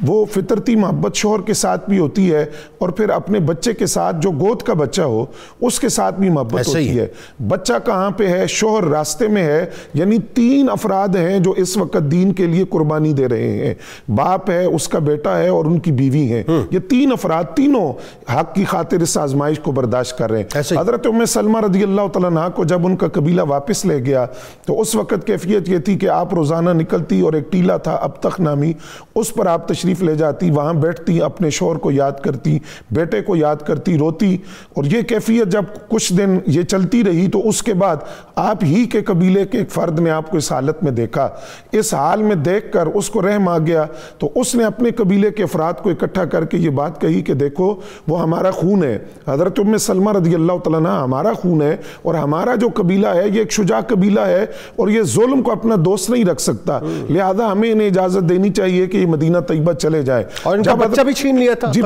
وہ فطرتی محبت شوہر کے ساتھ بھی ہوتی ہے اور پھر اپنے بچے کے ساتھ جو گود کا بچہ ہو اس کے ساتھ بھی محبت ہوتی ہے. بچہ کہاں پہ ہے؟ شوہر راستے میں ہے. یعنی 3 افراد ہیں جو اس وقت دین کے لیے قربانی دے رہے ہیں. باپ ہے، اس کا بیٹا ہے اور ان کی بیوی ہے. یہ 3 افراد تینوں حق کی خاطر اس آزمائش کو برداشت کر رہے ہیں. حضرت ام سلمہ رضی اللہ تعالیٰ عنہ کو جب ان کا قبیلہ واپس لے گیا تو اس وقت کیفیت یہ تھی کہ آپ روزانہ نکلتی اور ایک ٹیلہ تھا ابتخ نامی، اس پر آپ تشریف لے جاتی، وہاں بیٹھتی، اپنے شوہر کو یاد کرتی، بیٹے کو یاد کرتی، روتی. اور یہ کیفیت جب کچھ دن یہ چلتی رہی تو اس کے بعد آپ ہی کے قبیلے کے ایک فرد نے آپ کو اس حالت میں دیکھا. اس حال میں دیکھ کر اس کو رحم آ گیا تو اس نے اپنے قبیلے کے افراد کو اکٹھا کر کے یہ بات کہی کہ دیکھو وہ ہمارا خون ہے. حضرت ام سلمہ رضی اللہ تعالیٰ عنہ ہمارا خون ہے اور ہمارا جو قبیلہ ہے یہ ایک شجاع قبیلہ ہے اور یہ ظلم کو اپنا دوست نہیں رکھ سکتا، لہذا ہمیں انہیں اجازت دینی چاہیے کہ یہ مدینہ طیبہ چلے جائے. اور ان کا بچہ بھی چھین لیا تھا؟ جی،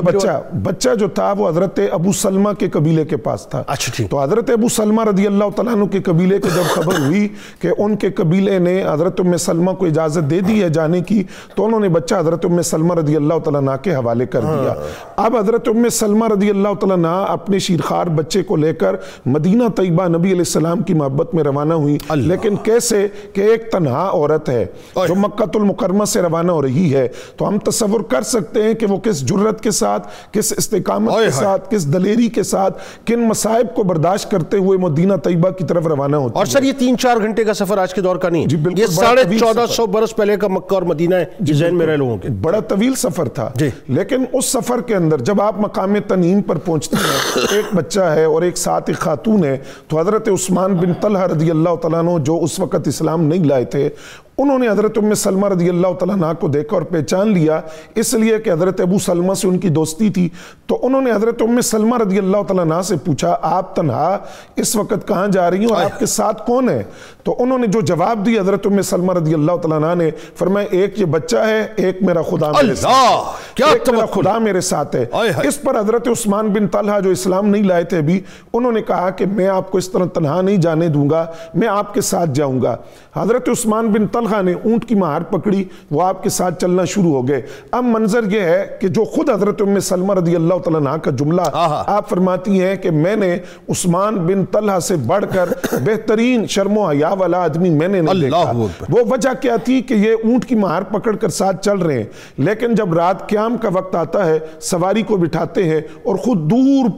بچہ جو تھا وہ حضرت ابو سلمہ کے قبیلے کے پاس تھا. تو حضرت ابو سلمہ رضی اللہ تعالیٰ عنہ کے قبیلے کو جب خبر ہوئی کہ ان کے قبیلے نے حضرت ام سلمہ کو اجازت دے دی ہے جانے کی، تو انہوں نے بچہ حضرت ام سلمہ رضی اللہ تعالیٰ عنہ کے حوالے کر دیا. اب حضرت ام سلمہ رضی اللہ تعالیٰ عنہ اپنے شیرخوار بچے کو لے کر مدینہ طیبہ نبی علیہ السلام کی محبت میں روانہ ہوئی. لیکن کیسے کہ ایک تنہا عورت ہے جو مکہ المکرمہ سے روانہ ہو رہی ہے، تو ہم تصور کر سکتے ہیں کہ وہ کس جرت کے ساتھ، کس استقامت کے ساتھ، کس دلیری کے ساتھ، کن مصائب کو برداشت کرتے ہوئے مدینہ طیبہ کی طرف روانہ ہوتی ہے. اور سر یہ 3-4 گھنٹے کا سفر آج کے دور کا نہیں، یہ 1450 برس پہلے کا مکہ اور مدینہ ہے ذہن میں رہے لوگوں کے. بڑا طویل سفر تھا. لیکن اس سفر کے اندر جب آپ مقام تنعیم پر پہنچتے ہیں، ایک بچہ ہے اور ایک ساتھ ایک خاتون ہے، تو حضرت عثمان بن طلحہ رضی اللہ تعالیٰ عنہ جو اس وقت اسلام نہیں لائے تھے، انہوں نے حضرت ام سلمہ رضی اللہ تعالیٰ عنہ کو دیکھا اور پہچان لیا، اس لیے کہ حضرت ابو سلمہ سے ان کی دوستی تھی. تو انہوں نے حضرت ام سلمہ رضی اللہ تعالیٰ عنہ سے پوچھا آپ تنہا اس وقت کہاں جا رہی ہیں اور آپ کے ساتھ کون ہے؟ تو انہوں نے جو جواب دی حضرت ام سلمہ رضی اللہ تعالیٰ عنہ نے فرمایا ایک یہ بچہ ہے، ایک میرا خدا میرے ساتھ ہے. ایک میرا خدا میرے ساتھ ہے. اس پر حضرت عثمان بن طلحہ جو اسلام نہیں لائے تھے ابھی، انہوں نے کہا کہ میں آپ کو اس طرح تنہا نہیں جانے دوں گا، میں آپ کے ساتھ جاؤں گا. حضرت عثمان بن طلحہ نے اونٹ کی مہار پکڑی، وہ آپ کے ساتھ چلنا شروع ہو گئے. اب منظر یہ ہے کہ جو خود حضرت ام سلمہ رضی اللہ تعالیٰ عنہ کا جملہ آپ فرماتی ہیں کہ میں نے عثمان بن طلحہ سے بڑھ کر بہترین شرم و حیا والا آدمی میں نے نہیں دیکھا. وہ وجہ کیا تھی کہ یہ اونٹ کی مہار پکڑ کر ساتھ چل رہے ہیں، لیکن جب رات قیام کا وقت آتا ہے سواری کو بٹھاتے ہیں اور خود دور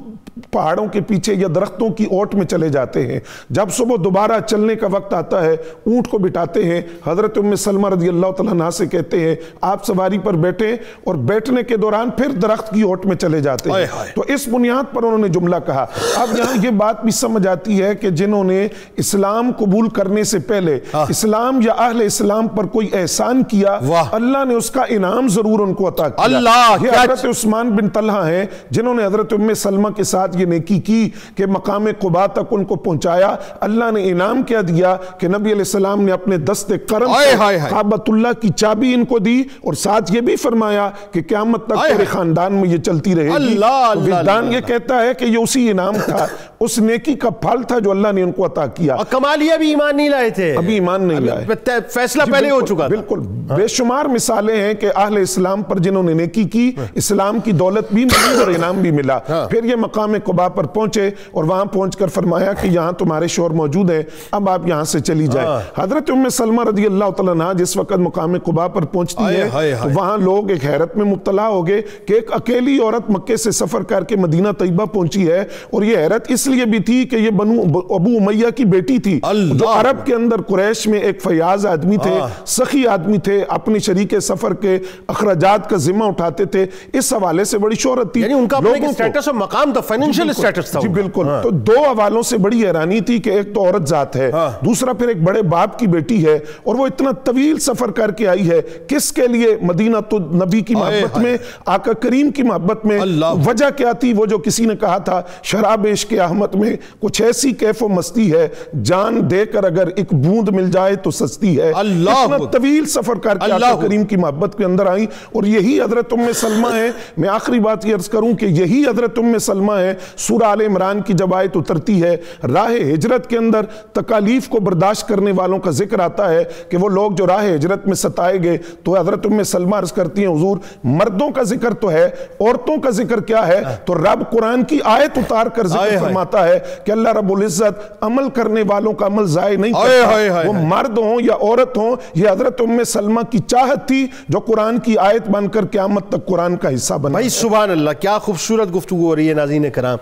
پہاڑوں کے پیچھے یا درختوں کی اوٹ میں چلے جاتے ہیں. جب صبح دوبارہ چلنے کا وقت آتا ہے اونٹ کو بٹھاتے ہیں، حضرت ام سلمہ رضی اللہ تعالیٰ عنہ سے کہتے ہیں آپ سواری پر بیٹھیں، اور بیٹھنے کے دوران پھر درخت کی اوٹ میں چلے جاتے ہیں. تو اس بنیاد پر انہوں نے جملہ کہا. اب یہاں یہ بات بھی سمجھ آتی ہے کہ جنہوں نے اسلام قبول کرنے سے پہلے اسلام یا اہل اسلام پر کوئی احسان کیا، اللہ نے اس کا انعام ضرور ان کو عطا کیا. یہ حضرت عثمان بن طلحہ ہیں جنہوں نے حضرت ام سلمہ کے ساتھ یہ نیکی کی کہ مقام قباء تک ان کو پہنچایا. اللہ نے انعام کیا دیا کہ نبی علیہ السلام نے اپنے دست کرم سے کعبۃ اللہ کی چابی ان کو دی، اور ساتھ یہ بھی فرمایا کہ قیامت تک تیرے خاندان میں یہ چلتی رہے گی. وجدان یہ کہتا ہے کہ یہ اسی انعام تھا، اس نیکی کا پھل تھا جو اللہ نے ان کو عطا کیا. اور کمال یہ ابھی ایمان نہیں لائے تھے، ابھی ایمان نہیں لائے، فیصلہ پہلے ہو چکا. بالکل بے شمار مثالیں ہیں کہ اہل اسلام پر جنہوں نے نیکی کی اسلام کی دولت بھی ملی اور انعام بھی ملا. پھر یہ مقام قباء پر پہنچے اور وہاں پہنچ کر فرمایا کہ یہاں تمہارے شوہر موجود ہیں، اب آپ یہاں سے چلی جائیں. حضرت ام سلمہ رضی اللہ تعالیٰ عنہ جس وقت مقام قباء پر پہنچتی ہے تو وہاں لوگ ایک حیرت میں مبتلا ہو گئے کہ ایک اکیلی عورت مکے سے سفر کر کے مدینہ طیبہ پہنچی ہے، اور یہ حیرت اس لیے بھی تھی کہ یہ ابو امیہ کی بیٹی تھی جو عرب کے اندر قریش میں ایک فیاض آدمی تھے، سخی آدمی تھے، اپنے شریک سفر کے اخراجات کا ذمہ اٹھاتے تھے، اس حوالے سے بڑی شہرت تھی، یعنی ان کا اپنے سٹیٹس اور مقام تھا، فائنینشل سٹیٹس تھا۔ جی بالکل۔ تو دو حوالوں سے بڑی حیرانی تھی کہ ایک تو عورت ذات ہے، دوسرا پھر ایک بڑے باپ کی بیٹی ہے، اور وہ اتنا طویل سفر کر کے آئی ہے کس کے لیے؟ مدینہ تو نبی کی محبت میں، آقا کریم کی محبت میں۔ وجہ کیا تھی؟ وہ جو کسی نے کہا تھا شراب عشق احمد میں کچھ ایسی کیف و مستی ہے، جان دے کر اگر ایک بوند مل جائے تو سستی ہے۔ اتنا طویل سفر کر کے آقا کریم کی محبت کے اندر آئیں، اور یہی حضرت ام سلمہ ہے۔ میں آخری بات یہ عرض کروں کہ یہی حضرت ام سلمہ ہے، سورہ آل عمران کی جب آیت اترتی ہے، راہ ہجرت کے اندر تکالیف کو برداشت کرنے والوں کا ذکر آتا ہے کہ وہ لوگ جو راہ ہجرت میں ستائے گئے، تو حضرت ام سلمہ عرض کرتی ہیں حضور مردوں کا ذکر تو ہے، عورتوں کا ذکر کیا ہے؟ تو رب قرآن کی آیت اتار کر ذکر فرماتا ہے کہ اللہ رب العزت عمل کرنے والوں کا عمل ضائع نہیں کرتا، وہ مرد ہوں یا عورت ہوں۔ یہ حضرت ام سلمہ کی چاہت تھی جو قرآن کی آیت بن کر قیامت تک قرآن کا حصہ بنا۔ بھائی سبحان اللہ، کیا خوبصورت گفتگو ہو رہی ہے ناظرین کرام،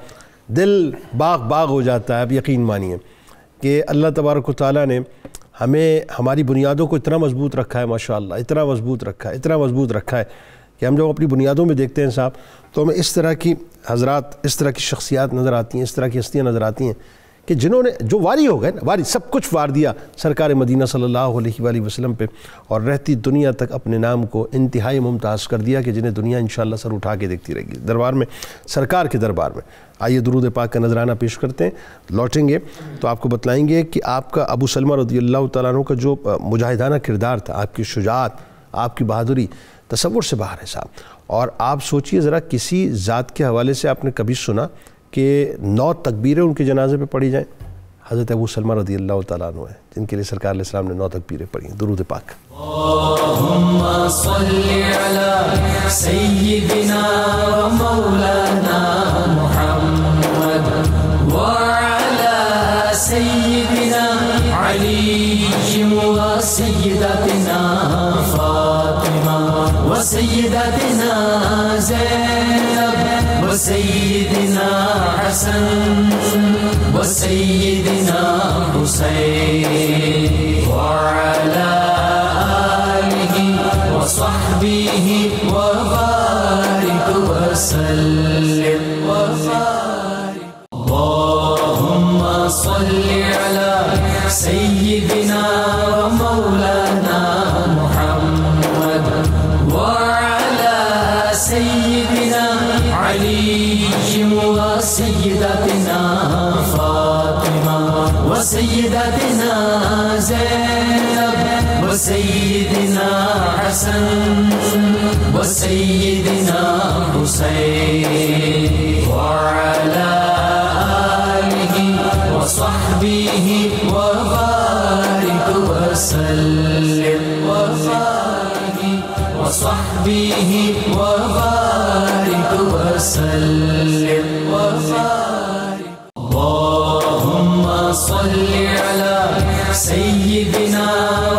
دل باغ باغ ہو جاتا ہے۔ اب یقین مانیے کہ اللہ تبارک و تعالیٰ نے ہمیں ہماری بنیادوں کو اتنا مضبوط رکھا ہے، ماشاءاللہ اتنا مضبوط رکھا ہے، اتنا مضبوط رکھا ہے کہ ہم جب اپنی بنیادوں میں دیکھتے ہیں صاحب تو ہمیں اس طرح کی حضرات، اس طرح کی شخصیات نظر آتی ہیں، اس طرح کی ہستیاں نظر آتی ہیں کہ جنہوں نے جو واری ہو گئے نا، واری سب کچھ وار دیا سرکار مدینہ صلی اللہ علیہ وآلہ وسلم پہ، اور رہتی دنیا تک اپنے نام کو انتہائی ممتاز کر دیا کہ جنہیں دنیا انشاءاللہ سر اٹھا کے دیکھتی رہے گی دربار میں، سرکار کے دربار میں۔ آئیے درود پاک کا نذرانہ پیش کرتے ہیں، لوٹیں گے تو آپ کو بتلائیں گے کہ آپ کا ابو سلمہ رضی اللہ تعالیٰ عنہ کا جو مجاہدانہ کردار تھا، آپ کی شجاعت، آپ کی بہادری تصور سے باہر ہے صاحب۔ اور آپ سوچئے ذرا، کسی ذات کے حوالے سے آپ نے کبھی سنا کہ 9 تکبیریں ان کے جنازے پہ پڑھی جائیں؟ حضرت ابو سلمہ رضی اللہ تعالیٰ عنہ ہیں جن کے لیے سرکار علیہ السلام نے 9 تکبیریں پڑھی ہیں۔ درود پاک۔ اللہم صلی علی سیدنا و مولانا محمد وعلی سیدنا علی و سیدتنا فاطمہ و سیدتنا زینب و سیدنا حسن و سیدنا حسین وعلی وصحبه وبارك وسلم وبارك اللهم صل على سيدنا ومولانا محمد وعلى سيدنا علي وسيدتنا فاطمة وسيدتنا زينب وسيدنا حسن وسيدنا حسين وعلى آله وصحبه وبارك وسلم وبارك وصحبه وبارك وسلم وبارك اللهم صل على سيدنا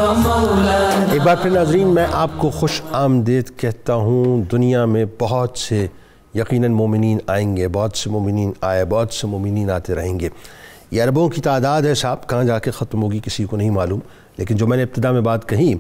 ومولانا۔ ایک بار پھر ناظرین میں آپ کو خوش آمدید کہتا ہوں۔ دنیا میں بہت سے یقیناً مومنین آئیں گے، بہت سے مومنین آئے، بہت سے مومنین آتے رہیں گے۔ یہ اربوں کی تعداد ہے صاحب، کہاں جا کے ختم ہوگی کسی کو نہیں معلوم، لیکن جو میں نے ابتدا میں بات کہی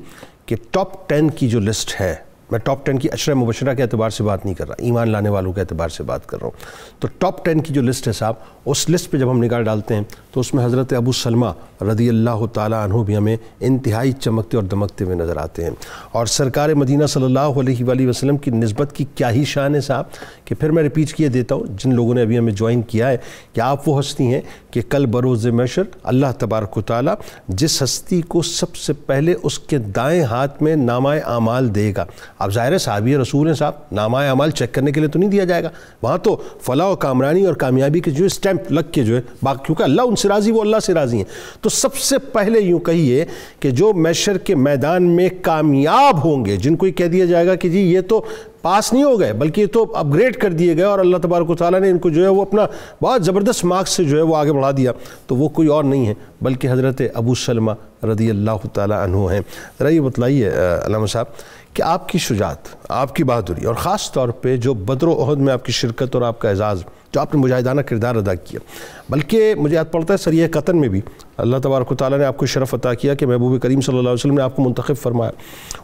کہ ٹاپ 10 کی جو لسٹ ہے، میں ٹاپ 10 کی عشرہ مبشرہ کے اعتبار سے بات نہیں کر رہا، ایمان لانے والوں کے اعتبار سے بات کر رہا ہوں۔ تو ٹاپ 10 کی جو لسٹ ہے صاحب، اس لسٹ پہ جب ہم نگاہ ڈالتے ہیں تو اس میں حضرت ابو سلمہ رضی اللہ تعالیٰ عنہ بھی ہمیں انتہائی چمکتے اور دمکتے ہوئے نظر آتے ہیں۔ اور سرکار مدینہ صلی اللہ علیہ وآلہ وسلم کی نسبت کی کیا ہی شان ہے صاحب کہ پھر میں ریپیٹ کیے دیتا ہوں جن لوگوں نے ابھی ہمیں جوائن کیا ہے کہ آپ وہ ہستی ہیں کہ کل بروز محشر اللہ تبارک و تعالیٰ جس ہستی کو سب سے پہلے اس کے دائیں ہاتھ میں نامہ اعمال دے گا۔ اب ظاہر ہے صحابی رسول ہیں صاحب، نامہ اعمال چیک کرنے کے لیے تو نہیں دیا جائے گا، وہاں تو فلاح و کامرانی اور کامیابی کے جو اسٹیمپ لگ کے جو ہے باقی، کیونکہ اللہ ان سے راضی، وہ اللہ سے راضی ہیں۔ تو سب سے پہلے یوں کہیے کہ جو محشر کے میدان میں کامیاب ہوں گے، جن کو یہ کہہ دیا جائے گا کہ جی یہ تو پاس نہیں ہو گئے بلکہ یہ تو اپ گریڈ کر دیے گئے اور اللہ تبارک و تعالیٰ نے ان کو جو ہے وہ اپنا بہت زبردست مارکس سے جو ہے وہ آگے بڑھا دیا، تو وہ کوئی اور نہیں ہے بلکہ حضرت ابو سلمہ رضی اللہ تعالیٰ عنہ ہیں۔ ذرا یہ بتلائیے علامہ صاحب کہ آپ کی شجاعت، آپ کی بہادری، اور خاص طور پہ جو بدر و احد میں آپ کی شرکت اور آپ کا اعزاز، جو آپ نے مجاہدانہ کردار ادا کیا، بلکہ مجھے یاد پڑتا ہے سریہ قطن میں بھی اللہ تبارک و تعالیٰ نے آپ کو شرف عطا کیا کہ محبوب کریم صلی اللہ علیہ وسلم نے آپ کو منتخب فرمایا.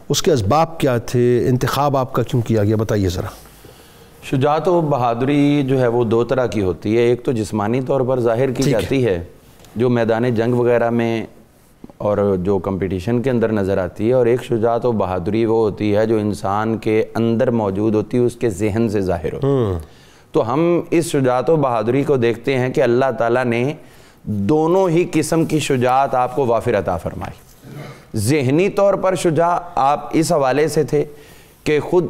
اس کے اسباب کیا تھے؟ انتخاب آپ کا کیوں کیا گیا؟ بتائیے ذرا. شجاعت و بہادری جو ہے وہ دو طرح کی ہوتی ہے. ایک تو جسمانی طور پر ظاہر کی جاتی ہے جو میدان جنگ وغیرہ میں اور جو کمپٹیشن کے اندر نظر آتی ہے، اور ایک شجاعت و بہادری وہ ہوتی ہے جو انسان کے اندر موجود ہوتی ہے، اس کے ذہن سے ظاہر ہوتی ہے. تو ہم اس شجاعت و بہادری کو دیکھتے ہیں کہ اللہ تعالیٰ نے دونوں ہی قسم کی شجاعت آپ کو وافر عطا فرمائی. ذہنی طور پر شجاع آپ اس حوالے سے تھے کہ خود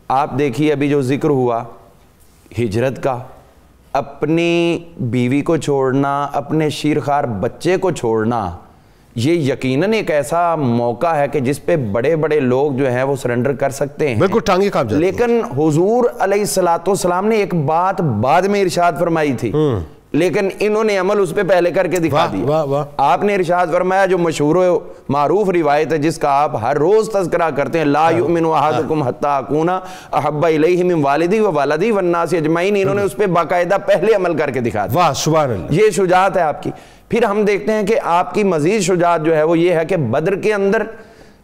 آپ دیکھیے ابھی جو ذکر ہوا ہجرت کا، اپنی بیوی کو چھوڑنا، اپنے شیرخوار بچے کو چھوڑنا، یہ یقیناً ایک ایسا موقع ہے کہ جس پہ بڑے بڑے لوگ جو ہیں وہ سرنڈر کر سکتے ہیں، بالکل ٹانگیں کانپ جاتی ہیں. لیکن حضور علیہ السلام نے ایک بات بعد میں ارشاد فرمائی تھی، لیکن انہوں نے عمل اس پہ پہلے کر کے دکھا دیا. آپ نے ارشاد فرمایا جو مشہور و معروف روایت ہے جس کا آپ ہر روز تذکرہ کرتے ہیں، لا یؤمن احدکم حتی اکون احب الیہ من والدی و والدی والناس اجمعین. انہوں نے اس پہ باقاعدہ پہلے عمل کر کے دکھا دیا. واہ سبحان اللہ. یہ شجاعت ہے آپ کی. پھر ہم دیکھتے ہیں کہ آپ کی مزید شجاعت جو ہے وہ یہ ہے کہ بدر کے اندر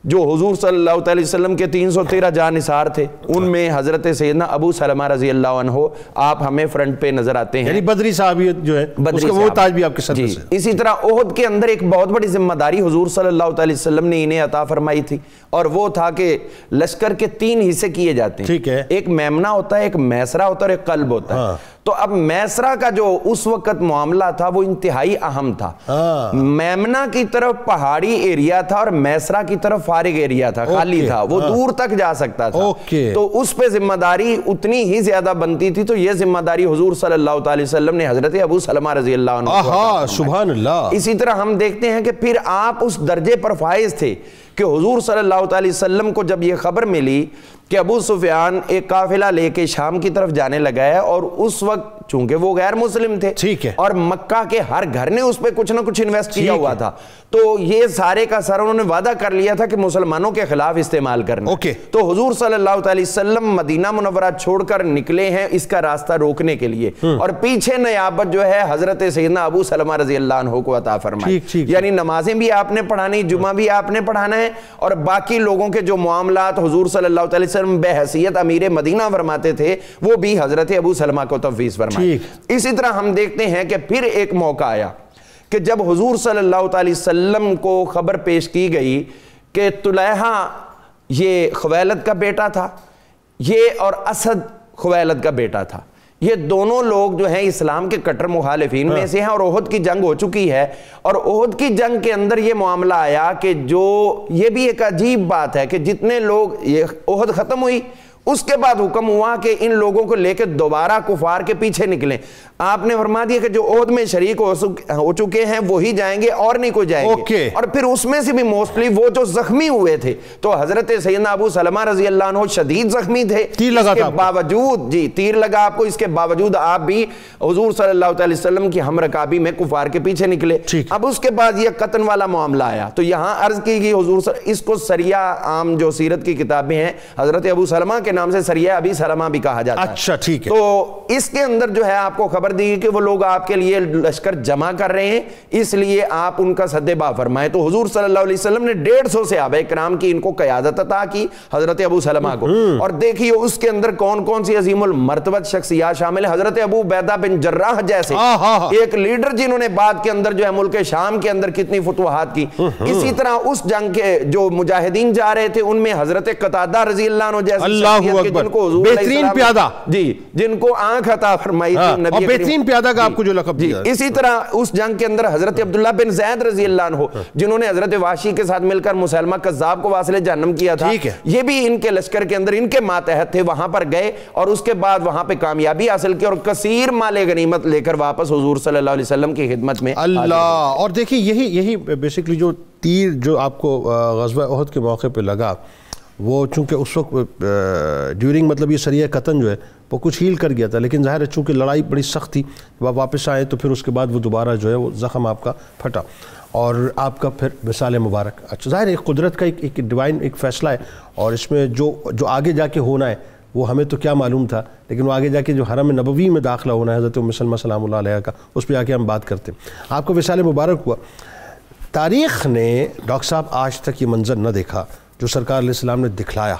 جو حضور صلی اللہ علیہ وسلم کے 313 جانثار تھے، ان میں حضرت سیدنا ابو سلمہ رضی اللہ عنہ آپ ہمیں فرنٹ پہ نظر آتے ہیں، یعنی بدری صحابیت جو ہے اس کا وہ تاج بھی آپ کے سر پہ سے. اسی طرح احد کے اندر ایک بہت بڑی ذمہ داری حضور صلی اللہ علیہ وسلم نے انہیں عطا فرمائی تھی، اور وہ تھا کہ لشکر کے 3 حصے کیے جاتے ہیں. ٹھیک ہے. ایک میمنہ ہوتا ہے، ایک میسرہ ہوتا ہے، اور ایک قلب ہوتا ہے. تو اب میسرہ کا جو اس وقت معاملہ تھا وہ انتہائی اہم تھا. میمنہ کی طرف پہاڑی ایریا تھا اور میسرہ کی طرف فارغ ایریا تھا، خالی تھا، وہ دور تک جا سکتا تھا. تو اس پہ ذمہ داری اتنی ہی زیادہ بنتی تھی. تو یہ ذمہ داری حضور صلی اللہ علیہ وسلم نے حضرت ابو سلمہ رضی اللہ عنہ. سبحان اللہ. اسی طرح ہم دیکھتے ہیں کہ پھر آپ اس درجے پر فائز تھے کہ حضور صلی اللہ علیہ وسلم کو جب یہ خبر ملی کہ ابو سفیان ایک قافلہ لے کے شام کی طرف جانے لگا ہے، اور اس وقت چونکہ وہ غیر مسلم تھے اور مکہ کے ہر گھر نے اس پہ کچھ نہ کچھ انویسٹ کیا ہوا تھا، تو یہ سارے کا سر انہوں نے وعدہ کر لیا تھا کہ مسلمانوں کے خلاف استعمال کرنا. تو حضور صلی اللہ علیہ وسلم مدینہ منورہ چھوڑ کر نکلے ہیں اس کا راستہ روکنے کے لیے، اور پیچھے نیابت جو ہے حضرت سیدنا ابو سلمہ رضی اللہ عنہ کو عطا فرمائی. یعنی نمازیں بھی آپ نے پڑھانی، جمعہ بھی آپ نے پڑھانا ہے، اور باقی لوگوں کے جو معاملات حضور صلی اللہ علیہ وسلم بے حیثیت امیر مدینہ فرماتے تھے وہ بھی حضرت ابو سلمہ کو تفویض فرمائے. اسی طرح ہم دیکھتے ہیں کہ پھر ایک موقع آیا کہ جب حضور صلی اللہ علیہ وسلم کو خبر پیش کی گئی کہ طلحہ یہ خویلد کا بیٹا تھا، یہ اور اسد خویلد کا بیٹا تھا، یہ دونوں لوگ جو ہیں اسلام کے کٹر مخالفین میں سے ہیں، اور احد کی جنگ ہو چکی ہے، اور احد کی جنگ کے اندر یہ معاملہ آیا کہ جو یہ بھی ایک عجیب بات ہے کہ جتنے لوگ یہ احد ختم ہوئی اس کے بعد حکم ہوا کہ ان لوگوں کو لے کے دوبارہ کفار کے پیچھے نکلیں. آپ نے فرما دیا کہ جو عہد میں شریک ہو چکے ہیں وہی جائیں گے اور نہیں کوئی جائیں گے. اور پھر اس میں سے بھی موسٹلی وہ جو زخمی ہوئے تھے تو حضرت سیدنا ابو سلمہ رضی اللہ عنہ شدید زخمی تھے, تیر لگا تھا باوجود جی تیر لگا آپ کو, اس کے باوجود آپ بھی حضور صلی اللہ علیہ وسلم کی ہم رکابی میں کفار کے پیچھے نکلے. اب اس کے بعد یہ قتل والا معاملہ آیا تو یہاں عرض کی گئی حضور اس کو سریہ عام جو سیرت کی کتابیں ہیں حضرت ابو سلمہ کے نام سے سریہ ابی سلمہ بھی کہا جاتا ہے. اچھا ٹھیک ہے. تو اس کے اندر جو ہے آپ کو خبر دی کہ وہ لوگ آپ کے لیے لشکر جمع کر رہے ہیں, اس لیے آپ ان کا سد با فرمائیں. تو حضور صلی اللہ علیہ وسلم نے 150 صحابہ کرام کی ان کو قیادت عطا کی حضرت ابو سلمہ کو. اور دیکھیے اس کے اندر کون کون سی عظیم المرتبت شخصیات شامل ہیں. حضرت ابو عبیدہ بن جراح جیسے ایک لیڈر جنہوں نے بعد کے اندر جو ہے ملک شام کے اندر کتنی فتوحات کی. اسی طرح اس جنگ کے جو مجاہدین جا رہے تھے ان میں حضرت قتادہ رضی اللہ عنہ جیسے جن کو حضور بہترین پیادہ جی جن کو آنکھ عطا فرمائی تھی اور بہترین پیادہ کا آپ کو جو لقب دیا. اسی طرح اس جنگ کے اندر حضرت عبداللہ بن زید رضی اللہ عنہ جنہوں نے حضرت وحشی کے ساتھ مل کر مسلمہ کذاب کو واصل جہنم کیا تھا, یہ بھی ان کے لشکر کے اندر ان کے ماتحت تھے. وہاں پر گئے اور اس کے بعد وہاں پہ کامیابی حاصل کی اور کثیر مال غنیمت لے کر واپس حضور صلی اللہ علیہ وسلم کی خدمت میں اللہ. اور دیکھیں یہی بیسیکلی جو تیر جو آپ کو غزوہ احد کے موقع پہ لگا وہ چونکہ اس وقت ڈیورنگ مطلب یہ سریہ قطن جو ہے وہ کچھ ہیل کر گیا تھا، لیکن ظاہر ہے چونکہ لڑائی بڑی سخت تھی، جب آپ واپس آئے تو پھر اس کے بعد وہ دوبارہ جو ہے وہ زخم آپ کا پھٹا اور آپ کا پھر وصال مبارک۔ اچھا ظاہر ہے قدرت کا ایک ڈیوائن ایک فیصلہ ہے، اور اس میں جو آگے جا کے ہونا ہے وہ ہمیں تو کیا معلوم تھا، لیکن وہ آگے جا کے جو حرم نبوی میں داخلہ ہونا ہے حضرت ام سلمہ سلام اللہ علیہ کا، اس پہ آ کے ہم بات کرتے ہیں۔ آپ کو وصال مبارک ہوا۔ تاریخ نے ڈاکٹر صاحب آج تک یہ منظر نہ دیکھا جو سرکار علیہ السلام نے دکھلایا،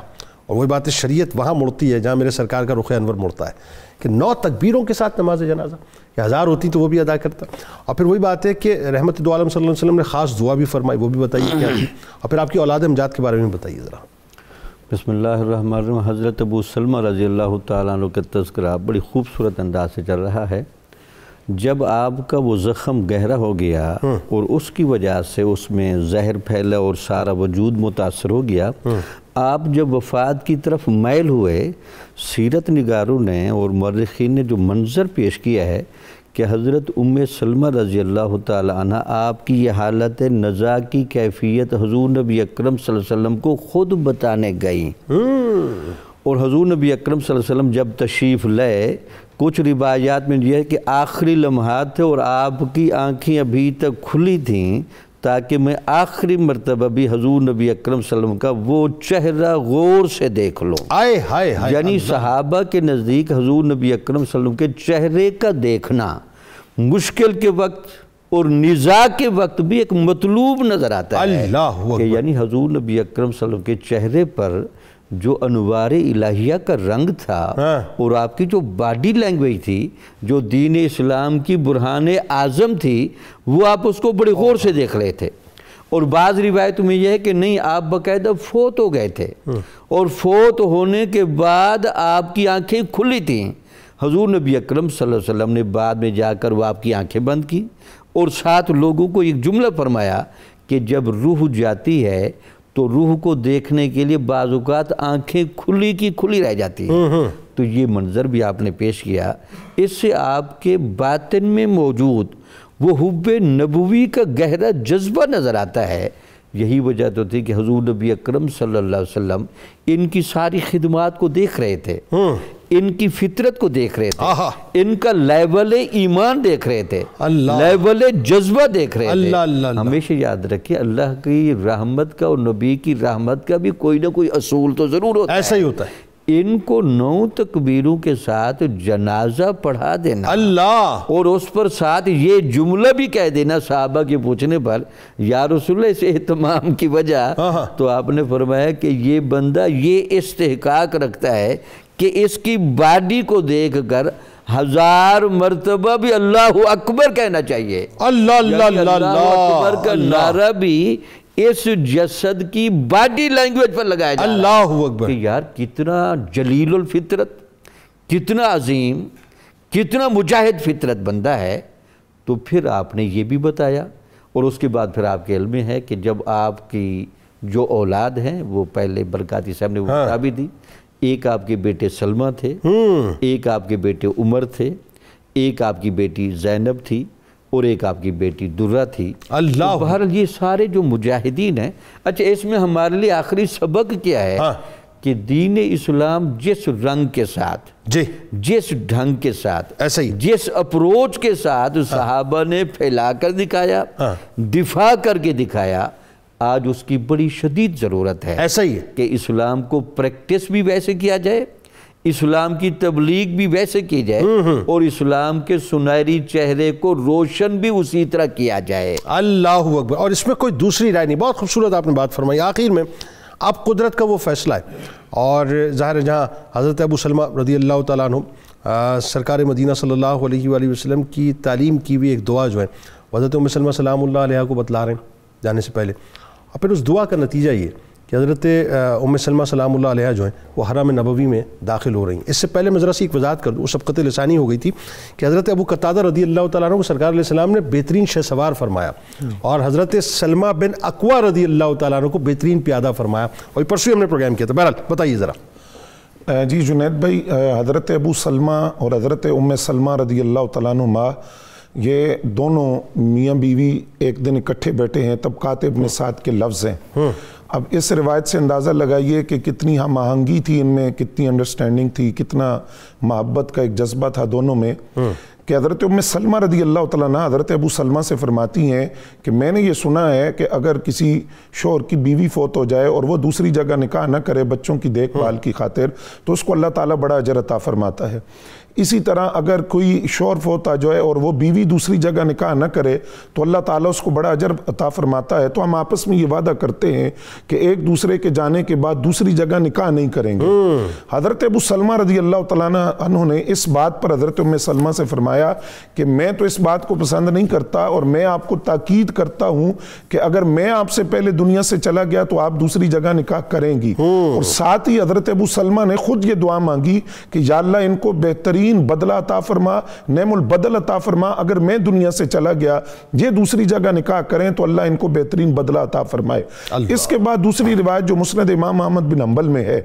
اور وہی بات شریعت وہاں مڑتی ہے جہاں میرے سرکار کا رخ انور مڑتا ہے کہ 9 تکبیروں کے ساتھ نماز جنازہ، یا 1000 ہوتی تو وہ بھی ادا کرتا۔ اور پھر وہی بات ہے کہ رحمت دو عالم صلی اللہ علیہ وسلم نے خاص دعا بھی فرمائی، وہ بھی بتائیے کیا تھی، اور پھر آپ کی اولاد امجاد کے بارے میں بتائیے ذرا۔ بسم اللہ الرحمن الرحیم۔ حضرت ابو سلمہ رضی اللہ تعالیٰ عنہ کا تذکرہ بڑی خوبصورت انداز سے چل رہا ہے۔ جب آپ کا وہ زخم گہرا ہو گیا اور اس کی وجہ سے اس میں زہر پھیلا اور سارا وجود متاثر ہو گیا، آپ جب وفات کی طرف میل ہوئے، سیرت نگاروں نے اور مورخین نے جو منظر پیش کیا ہے کہ حضرت ام سلمہ رضی اللہ تعالی عنہ آپ کی یہ حالت نزا کی کیفیت حضور نبی اکرم صلی اللہ علیہ وسلم کو خود بتانے گئیں، اور حضور نبی اکرم صلی اللہ علیہ وسلم جب تشریف لائے، کچھ روایات میں یہ ہے کہ آخری لمحات تھے اور آپ کی آنکھیں ابھی تک کھلی تھیں تاکہ میں آخری مرتبہ بھی حضور نبی اکرم صلی اللہ علیہ وسلم کا وہ چہرہ غور سے دیکھ لوں۔ یعنی صحابہ کے نزدیک حضور نبی اکرم صلی اللہ علیہ وسلم کے چہرے کا دیکھنا مشکل کے وقت اور نزاع کے وقت بھی ایک مطلوب نظر آتا ہے کہ یعنی حضور نبی اکرم صلی اللہ علیہ وسلم کے چہرے پر جو انوار الہیہ کا رنگ تھا اور آپ کی جو باڈی لینگویج تھی، جو دین اسلام کی برہان اعظم تھی، وہ آپ اس کو بڑے غور سے دیکھ رہے تھے۔ اور بعض روایتوں میں یہ ہے کہ نہیں، آپ باقاعدہ فوت ہو گئے تھے، اور فوت ہونے کے بعد آپ کی آنکھیں کھلی تھیں۔ حضور نبی اکرم صلی اللہ علیہ وسلم نے بعد میں جا کر وہ آپ کی آنکھیں بند کی، اور ساتھ لوگوں کو ایک جملہ فرمایا کہ جب روح جاتی ہے تو روح کو دیکھنے کے لیے بعض اوقات آنکھیں کھلی کی کھلی رہ جاتی ہیں۔ تو یہ منظر بھی آپ نے پیش کیا، اس سے آپ کے باطن میں موجود وہ حب نبوی کا گہرا جذبہ نظر آتا ہے۔ یہی وجہ تو تھی کہ حضور نبی اکرم صلی اللہ علیہ وسلم ان کی ساری خدمات کو دیکھ رہے تھے، ان کی فطرت کو دیکھ رہے تھے، ان کا لیول ایمان دیکھ رہے تھے، لیول جذبہ دیکھ رہے تھے۔ ہمیشہ یاد رکھیں اللہ کی رحمت کا اور نبی کی رحمت کا بھی کوئی نہ کوئی اصول تو ضرور ہوتا ہے۔ ایسا ہی ہوتا ہے۔ ان کو 9 تکبیروں کے ساتھ جنازہ پڑھا دینا اور اس پر ساتھ یہ جملہ بھی کہہ دینا صحابہ کے پوچھنے پر، یا رسول اللہ، اس اہتمام کی وجہ تو آپ نے فرمایا کہ یہ بندہ یہ استحقاق رکھتا ہے کہ اس کی باڈی کو دیکھ کر 1000 مرتبہ بھی اللہ اکبر کہنا چاہیے۔ اللہ اکبر کا نعرہ بھی اس جسد کی باڈی لینگویج پر لگایا جا رہا ہے۔ اللہ اکبر کہ یار کتنا جلیل الفطرت، کتنا عظیم، کتنا مجاہد فطرت بندہ ہے۔ تو پھر آپ نے یہ بھی بتایا، اور اس کے بعد پھر آپ کے علم میں ہے کہ جب آپ کی جو اولاد ہیں وہ پہلے برکاتی صاحب نے وہ بتا بھی دی، ایک آپ کے بیٹے سلمہ تھے، ایک آپ کے بیٹے عمر تھے، ایک آپ کی بیٹی زینب تھی، اور ایک آپ کی بیٹی درہ تھی۔ اللہ بہرحال یہ سارے جو مجاہدین ہیں۔ اچھا، اس میں ہمارے لیے آخری سبق کیا ہے کہ دین اسلام جس رنگ کے ساتھ، جس ڈھنگ کے ساتھ، ایسا ہی جس اپروچ کے ساتھ صحابہ نے پھیلا کر دکھایا، دفاع کر کے دکھایا، آج اس کی بڑی شدید ضرورت ہے۔ ایسا ہی کہ اسلام کو پریکٹس بھی ویسے کیا جائے، اسلام کی تبلیغ بھی ویسے کی جائے، اور اسلام کے سنہری چہرے کو روشن بھی اسی طرح کیا جائے۔ اللہ اکبر۔ اور اس میں کوئی دوسری رائے نہیں۔ بہت خوبصورت آپ نے بات فرمائی۔ آخر میں اب قدرت کا وہ فیصلہ ہے، اور ظاہر ہے جہاں حضرت ابو سلمہ رضی اللہ تعالیٰ عنہ سرکار مدینہ صلی اللہ علیہ وآلہ وسلم کی تعلیم کی ہوئی ایک دعا جو ہے حضرت ام سلمہ سلام اللہ علیہ کو بتلا رہے ہیں جانے سے پہلے، اور پھر اس دعا کا نتیجہ یہ کہ حضرت ام سلمہ سلام اللہ علیہ جو ہیں وہ حرم نبوی میں داخل ہو رہی ہیں۔ اس سے پہلے میں ذرا سی ایک وضاحت کر دوں، سبقت لسانی ہو گئی تھی کہ حضرت ابو قتادہ رضی اللہ تعالیٰ عنہ کو سرکار علیہ السلام نے بہترین شہ سوار فرمایا، اور حضرت سلمہ بن اکوع رضی اللہ تعالیٰ عنہ کو بہترین پیادہ فرمایا، اور پرسوں ہم نے پروگرام کیا تھا۔ بہرحال بتائیے ذرا۔ جی جنید بھائی، حضرت ابو سلمہ اور حضرت ام سلمہ رضی اللہ تعالیٰ عنہما یہ دونوں میاں بیوی ایک دن اکٹھے بیٹھے ہیں، طبقات ابن سعد کے لفظ ہیں۔ اب اس روایت سے اندازہ لگائیے کہ کتنی ہم آہنگی تھی ان میں، کتنی انڈرسٹینڈنگ تھی، کتنا محبت کا ایک جذبہ تھا دونوں میں، کہ حضرت ام سلمہ رضی اللہ تعالیٰ عنہ حضرت ابو سلمہ سے فرماتی ہیں کہ میں نے یہ سنا ہے کہ اگر کسی شوہر کی بیوی فوت ہو جائے اور وہ دوسری جگہ نکاح نہ کرے بچوں کی دیکھ بھال کی خاطر، تو اس کو اللہ تعالیٰ بڑا اجر عطا فرماتا ہے۔ اسی طرح اگر کوئی شوہر فوت آ جائے اور وہ بیوی دوسری جگہ نکاح نہ کرے تو اللہ تعالیٰ اس کو بڑا اجر عطا فرماتا ہے۔ تو ہم آپس میں یہ وعدہ کرتے ہیں کہ ایک دوسرے کے جانے کے بعد دوسری جگہ نکاح نہیں کریں گے۔ حضرت ابو سلمہ رضی اللہ تعالیٰ عنہ نے اس بات پر حضرت ام سلمہ سے فرمایا کہ میں تو اس بات کو پسند نہیں کرتا، اور میں آپ کو تاکید کرتا ہوں کہ اگر میں آپ سے پہلے دنیا سے چلا گیا تو آپ دوسری جگہ نکاح کریں گی۔ اور ساتھ ہی حضرت ابو سلمہ نے خود یہ دعا مانگی کہ یا اللہ ان کو بہترین بدلہ عطا فرما، نعم البدل عطا فرما، اگر میں دنیا سے چلا گیا یہ دوسری جگہ نکاح کریں تو اللہ ان کو بہترین بدلہ عطا فرمائے۔ اس کے بعد دوسری روایت جو مسند امام احمد بن حنبل میں ہے،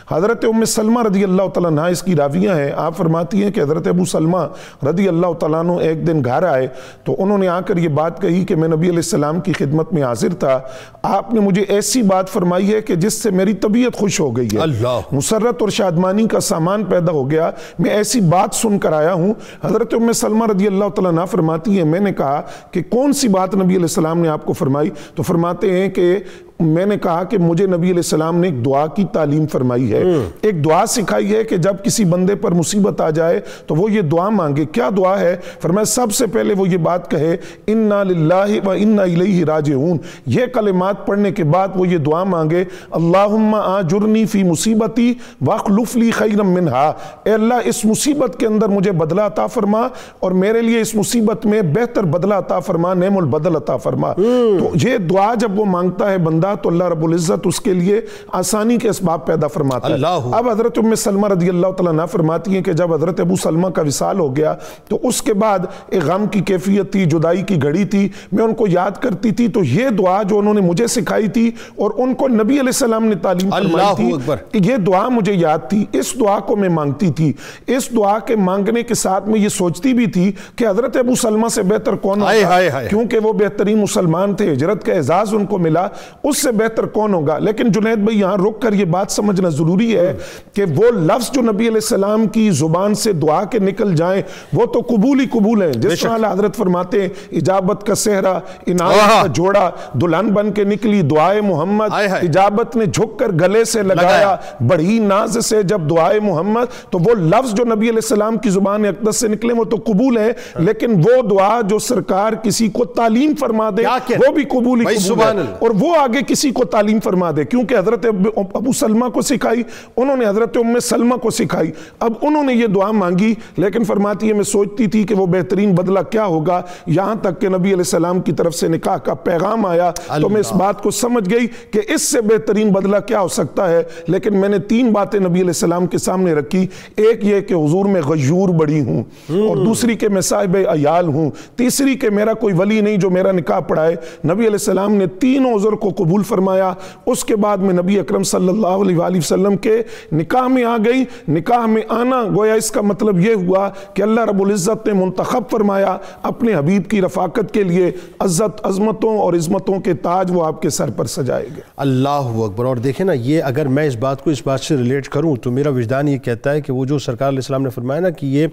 حضرت ام سلمہ رضی اللہ تعالیٰ عنہ اس کی راویہ ہیں، آپ فرماتی ہیں کہ حضرت ابو سلمہ رضی اللہ تعالیٰ عنہ ایک دن گھر آئے تو انہوں نے آ کر یہ بات کہی کہ میں نبی علیہ السلام کی خدمت میں حاضر تھا، آپ نے مجھے ایسی بات فرمائی ہے کہ جس سے میری طبیعت خوش ہو گئی ہے، مسرت اور شادمانی کا سامان پیدا ہو گیا، میں ایسی بات سن کر آیا ہوں۔ حضرت ام سلمہ رضی اللہ تعالیٰ عنہ فرماتی ہیں میں نے کہا کہ کون سی بات نبی علیہ السلام نے آپ کو فرمائی؟ تو فرماتے ہیں کہ میں نے کہا کہ مجھے نبی علیہ السلام نے ایک دعا کی تعلیم فرمائی ہے، ایک دعا سکھائی ہے کہ جب کسی بندے پر مصیبت آ جائے تو وہ یہ دعا مانگے۔ کیا دعا ہے؟ فرمایا سب سے پہلے وہ یہ بات کہے انا للہ و انا الیہ راجعون، یہ کلمات پڑھنے کے بعد وہ یہ دعا مانگے اللہم آجرنی فی مصیبتی واخلف لی خیرا منہا، اے اللہ اس مصیبت کے اندر مجھے بدلہ عطا فرما اور میرے لیے اس مصیبت میں بہتر بدلہ عطا فرما، نعم البدل عطا فرما۔ تو یہ دعا جب وہ مانگتا ہے بندہ تو اللہ رب العزت اس کے لیے آسانی کے اسباب پیدا فرماتا ہے۔ اب حضرت ام سلمہ رضی اللہ تعالیٰ عنہ فرماتی ہیں کہ جب حضرت ابو سلمہ کا وصال ہو گیا تو اس کے بعد ایک غم کی کیفیت تھی، جدائی کی گھڑی تھی، میں ان کو یاد کرتی تھی تو یہ دعا جو انہوں نے مجھے سکھائی تھی اور ان کو نبی علیہ السلام نے تعلیم فرمائی تھی، یہ دعا مجھے یاد تھی، اس دعا کو میں مانگتی تھی۔ اس دعا کے مانگنے کے ساتھ میں یہ سوچتی بھی تھی کہ حضرت ابو سلمہ سے بہتر کون ہوگا، کیونکہ وہ بہترین مسلمان تھے، ہجرت کا اعزاز ان کو ملا، اس سے بہتر کون ہوگا۔ لیکن جنید بھائی یہاں رک کر یہ بات سمجھنا ضروری ہے کہ وہ لفظ جو نبی علیہ السلام کی زبان سے دعا کے نکل جائیں وہ تو قبول ہی قبول ہیں، جس طرح حضرت فرماتے ہیں اجابت کا صحرا عنایت کا جوڑا، دلہن بن کے نکلی دعائے محمد، اجابت نے جھک کر گلے سے لگایا بڑی ناز سے جب دعائے محمد، تو وہ لفظ جو نبی علیہ السلام کی زبان اقدس سے نکلے وہ تو قبول ہے، لیکن وہ دعا جو سرکار کسی کو تعلیم فرما دے وہ بھی قبول ہی قبول ہے، اور وہ آگے کسی کو تعلیم فرما دے، کیونکہ حضرت ابو سلمہ کو سکھائی انہوں نے، حضرت ام سلمہ کو سکھائی، اب انہوں نے یہ دعا مانگی، لیکن فرماتی ہے میں سوچتی تھی کہ وہ بہترین بدلہ کیا ہوگا، یہاں تک کہ نبی علیہ السلام کی طرف سے نکاح کا پیغام آیا تو میں اس بات کو سمجھ گئی کہ اس سے بہترین بدلہ کیا ہو سکتا ہے۔ لیکن میں نے تین باتیں نبی علیہ السلام کے سامنے رکھی، ایک یہ کہ حضور میں غیور بڑی ہوں، اور دوسری کہ میں صاحب عیال ہوں، تیسری کہ میرا کوئی ولی نہیں جو میرا نکاح پڑھائے۔ نبی علیہ السلام نے تینوں عذر کو قبول فرمایا۔ اس کے بعد میں نبی اکرم صلی اللہ علیہ وآلہ وسلم کے نکاح میں آ گئی۔ نکاح میں آنا گویا اس کا مطلب یہ ہوا کہ اللہ رب العزت نے منتخب فرمایا اپنے حبیب کی رفاقت کے لیے، عزت عظمتوں اور عظمتوں کے تاج وہ آپ کے سر پر سجائے گئے۔ اللہ اکبر۔ اور دیکھیں نا، یہ اگر میں اس بات سے ریلیٹ کروں تو میرا وجدان یہ کہتا ہے کہ وہ جو سرکار علیہ السلام نے فرمایا نا کہ یہ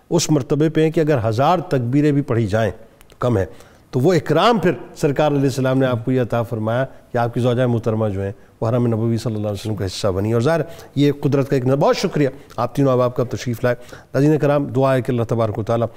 اس مرتبے پہ ہیں کہ اگر 1000 تکبیریں بھی پڑھی جائیں تو کم ہے، تو وہ اکرام پھر سرکار علیہ السلام نے آپ کو یہ عطا فرمایا کہ آپ کی زوجہ محترمہ جو ہیں وہ حرم نبوی صلی اللہ علیہ وسلم کا حصہ بنی، اور ظاہر یہ قدرت کا ایک نظر۔ بہت شکریہ آپ تینوں احباب کا تشریف لائے۔ ناظرین کرام، دعا ہے کہ اللہ تبارک و تعالیٰ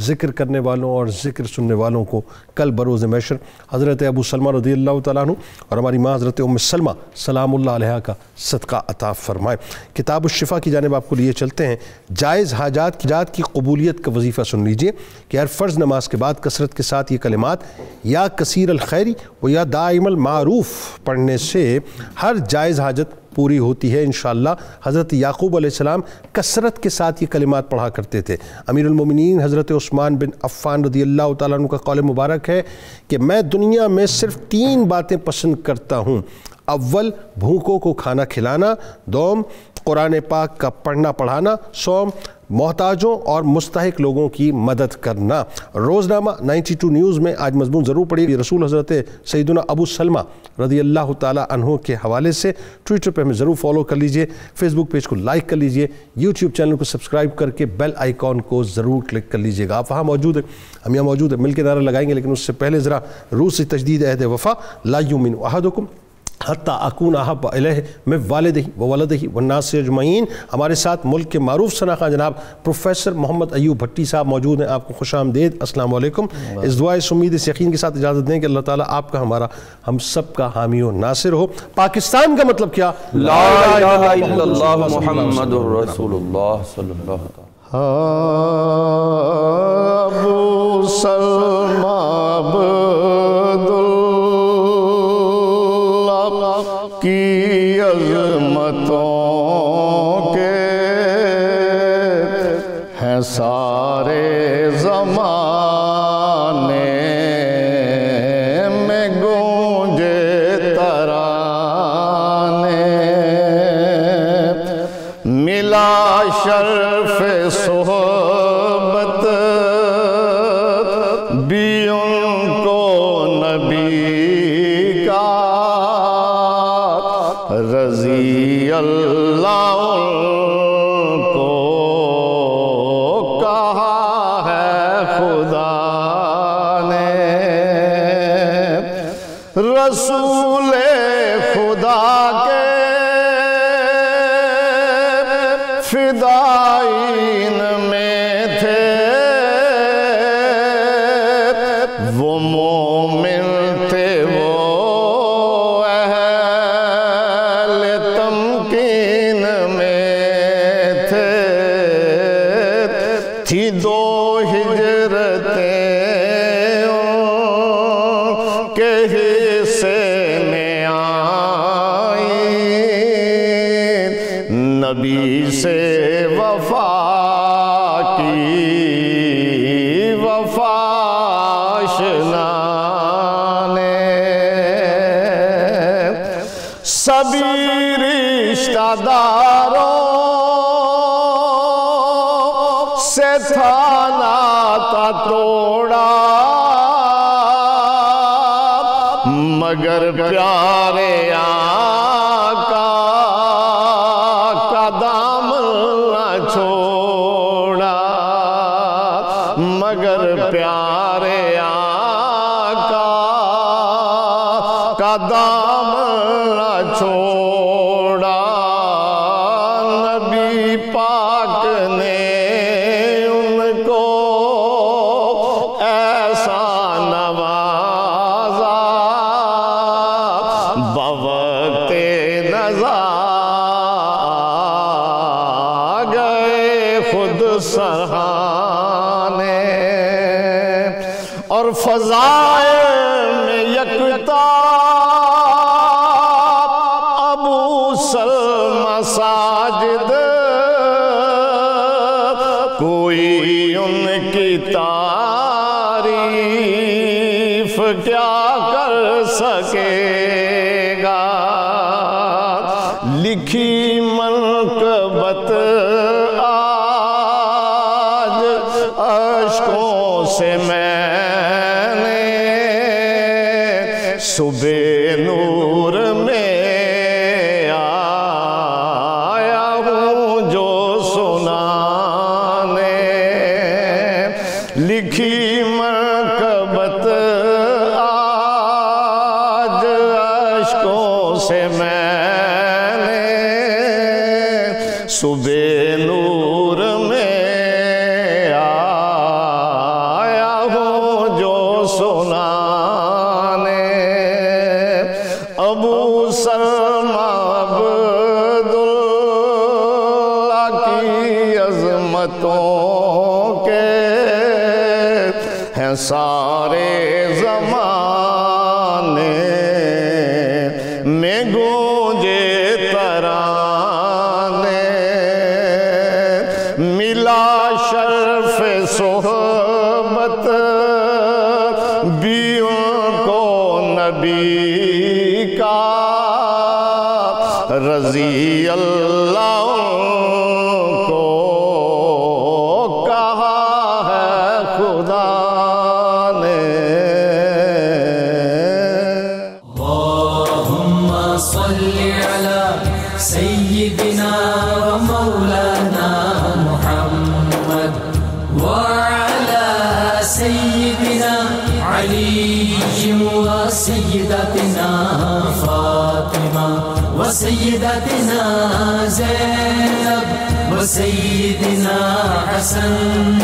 ذکر کرنے والوں اور ذکر سننے والوں کو کل بروز محشر حضرت ابو سلمہ رضی اللہ تعالیٰ عنہ اور ہماری ماں حضرت ام سلمہ سلام اللہ علیہ کا صدقہ عطا فرمائے۔ کتاب الشفا کی جانب آپ کو لیے چلتے ہیں۔ جائز حاجات کی قبولیت کا وظیفہ سن لیجئے کہ ہر فرض نماز کے بعد کثرت کے ساتھ یہ کلمات یا کثیر الخیری و یا دائم المعروف پڑھنے سے ہر جائز حاجت پوری ہوتی ہے انشاءاللہ۔ حضرت یعقوب علیہ السلام کثرت کے ساتھ یہ کلمات پڑھا کرتے تھے۔ امیر المومنین حضرت عثمان بن عفان رضی اللہ تعالیٰ عنہ کا قول مبارک ہے کہ میں دنیا میں صرف 3 باتیں پسند کرتا ہوں: اول، بھوکوں کو کھانا کھلانا، دوم، قرآن پاک کا پڑھنا پڑھانا، صوم، محتاجوں اور مستحق لوگوں کی مدد کرنا۔ روزنامہ 92 نیوز میں آج مضمون ضرور پڑھی، رسول حضرت سیدنا ابو سلمہ رضی اللہ تعالیٰ عنہ کے حوالے سے۔ ٹویٹر پہ ہمیں ضرور فالو کر لیجئے، فیس بک پیج کو لائک کر لیجئے، یوٹیوب چینل کو سبسکرائب کر کے بیل آئیکن کو ضرور کلک کر لیجئے گا۔ آپ وہاں موجود ہیں، ہم یہاں موجود ہیں، مل کے نعرہ لگائیں گے، لیکن اس سے پہلے ذرا روح سے تجدید عہد وفا۔ لا یؤمن احدکم حتی اکون احب الیہ من والدہ وولدہ والناس اجمعین۔ ہمارے ساتھ ملک کے معروف شناخواں جناب پروفیسر محمد ایوب بھٹی صاحب موجود ہیں، آپ کو خوش آمدید، السلام علیکم۔ اس دعا اس امید اس یقین کے ساتھ اجازت دیں کہ اللہ تعالیٰ آپ کا، ہمارا، ہم سب کا حامی و ناصر ہو۔ پاکستان کا مطلب کیا؟ لا الہ الا اللہ محمد رسول اللہ صلی اللہ علیہ وسلم۔ ابو سلمہ کی عظمتوں کے ہیں سارے زمانے میں گونجے ترانے، ملا شرف صحبت بھی ان کو نبی کا، رضی اللہ ان کو کہا ہے خدا نے، رسول خدا کے فدائین میں تھے، وہ مومن تھے، وہ اہل تمکین میں تھے، تھی دو ہجرتیں ان کے حصے میں آئیں، نبی سے وفا کی وفا آشنا نے، سبھی رشتہ داروں سے تھا ناتا توڑا، مگر پیارے آقا کا دامن نہ چھوڑا، مگر پیارے آقا کا دامن نہ چھوڑا، نبی پاک نے ان کو ایسا نوازا، بوقت نزا گئے خود سرحانے، اور فضائل میں یکتا ابو سلمہ ساجد، کوئی ان کی تعریف کیا کر سکے گا، لکھی منقبت آج اشکوں سے میں نے، صبح نور میں آیا ہوں جو سنانے، لکھی منقبت آج اشکوں سے میں نے، صبح نور میں آیا ہوں جو سنانے، ابو سلمہ عبداللہ کی عظمتوں کے ہیں سارے زمانے میں گونجے ترانے، ملا شرف صحبت بھی ان کو نبی کا، رضی اللہ علي وسيدتنا فاطمة وسيدتنا زينب وسيدنا حسن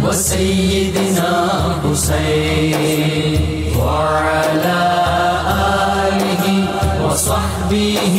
وسيدنا حسين وعلى آله وصحبه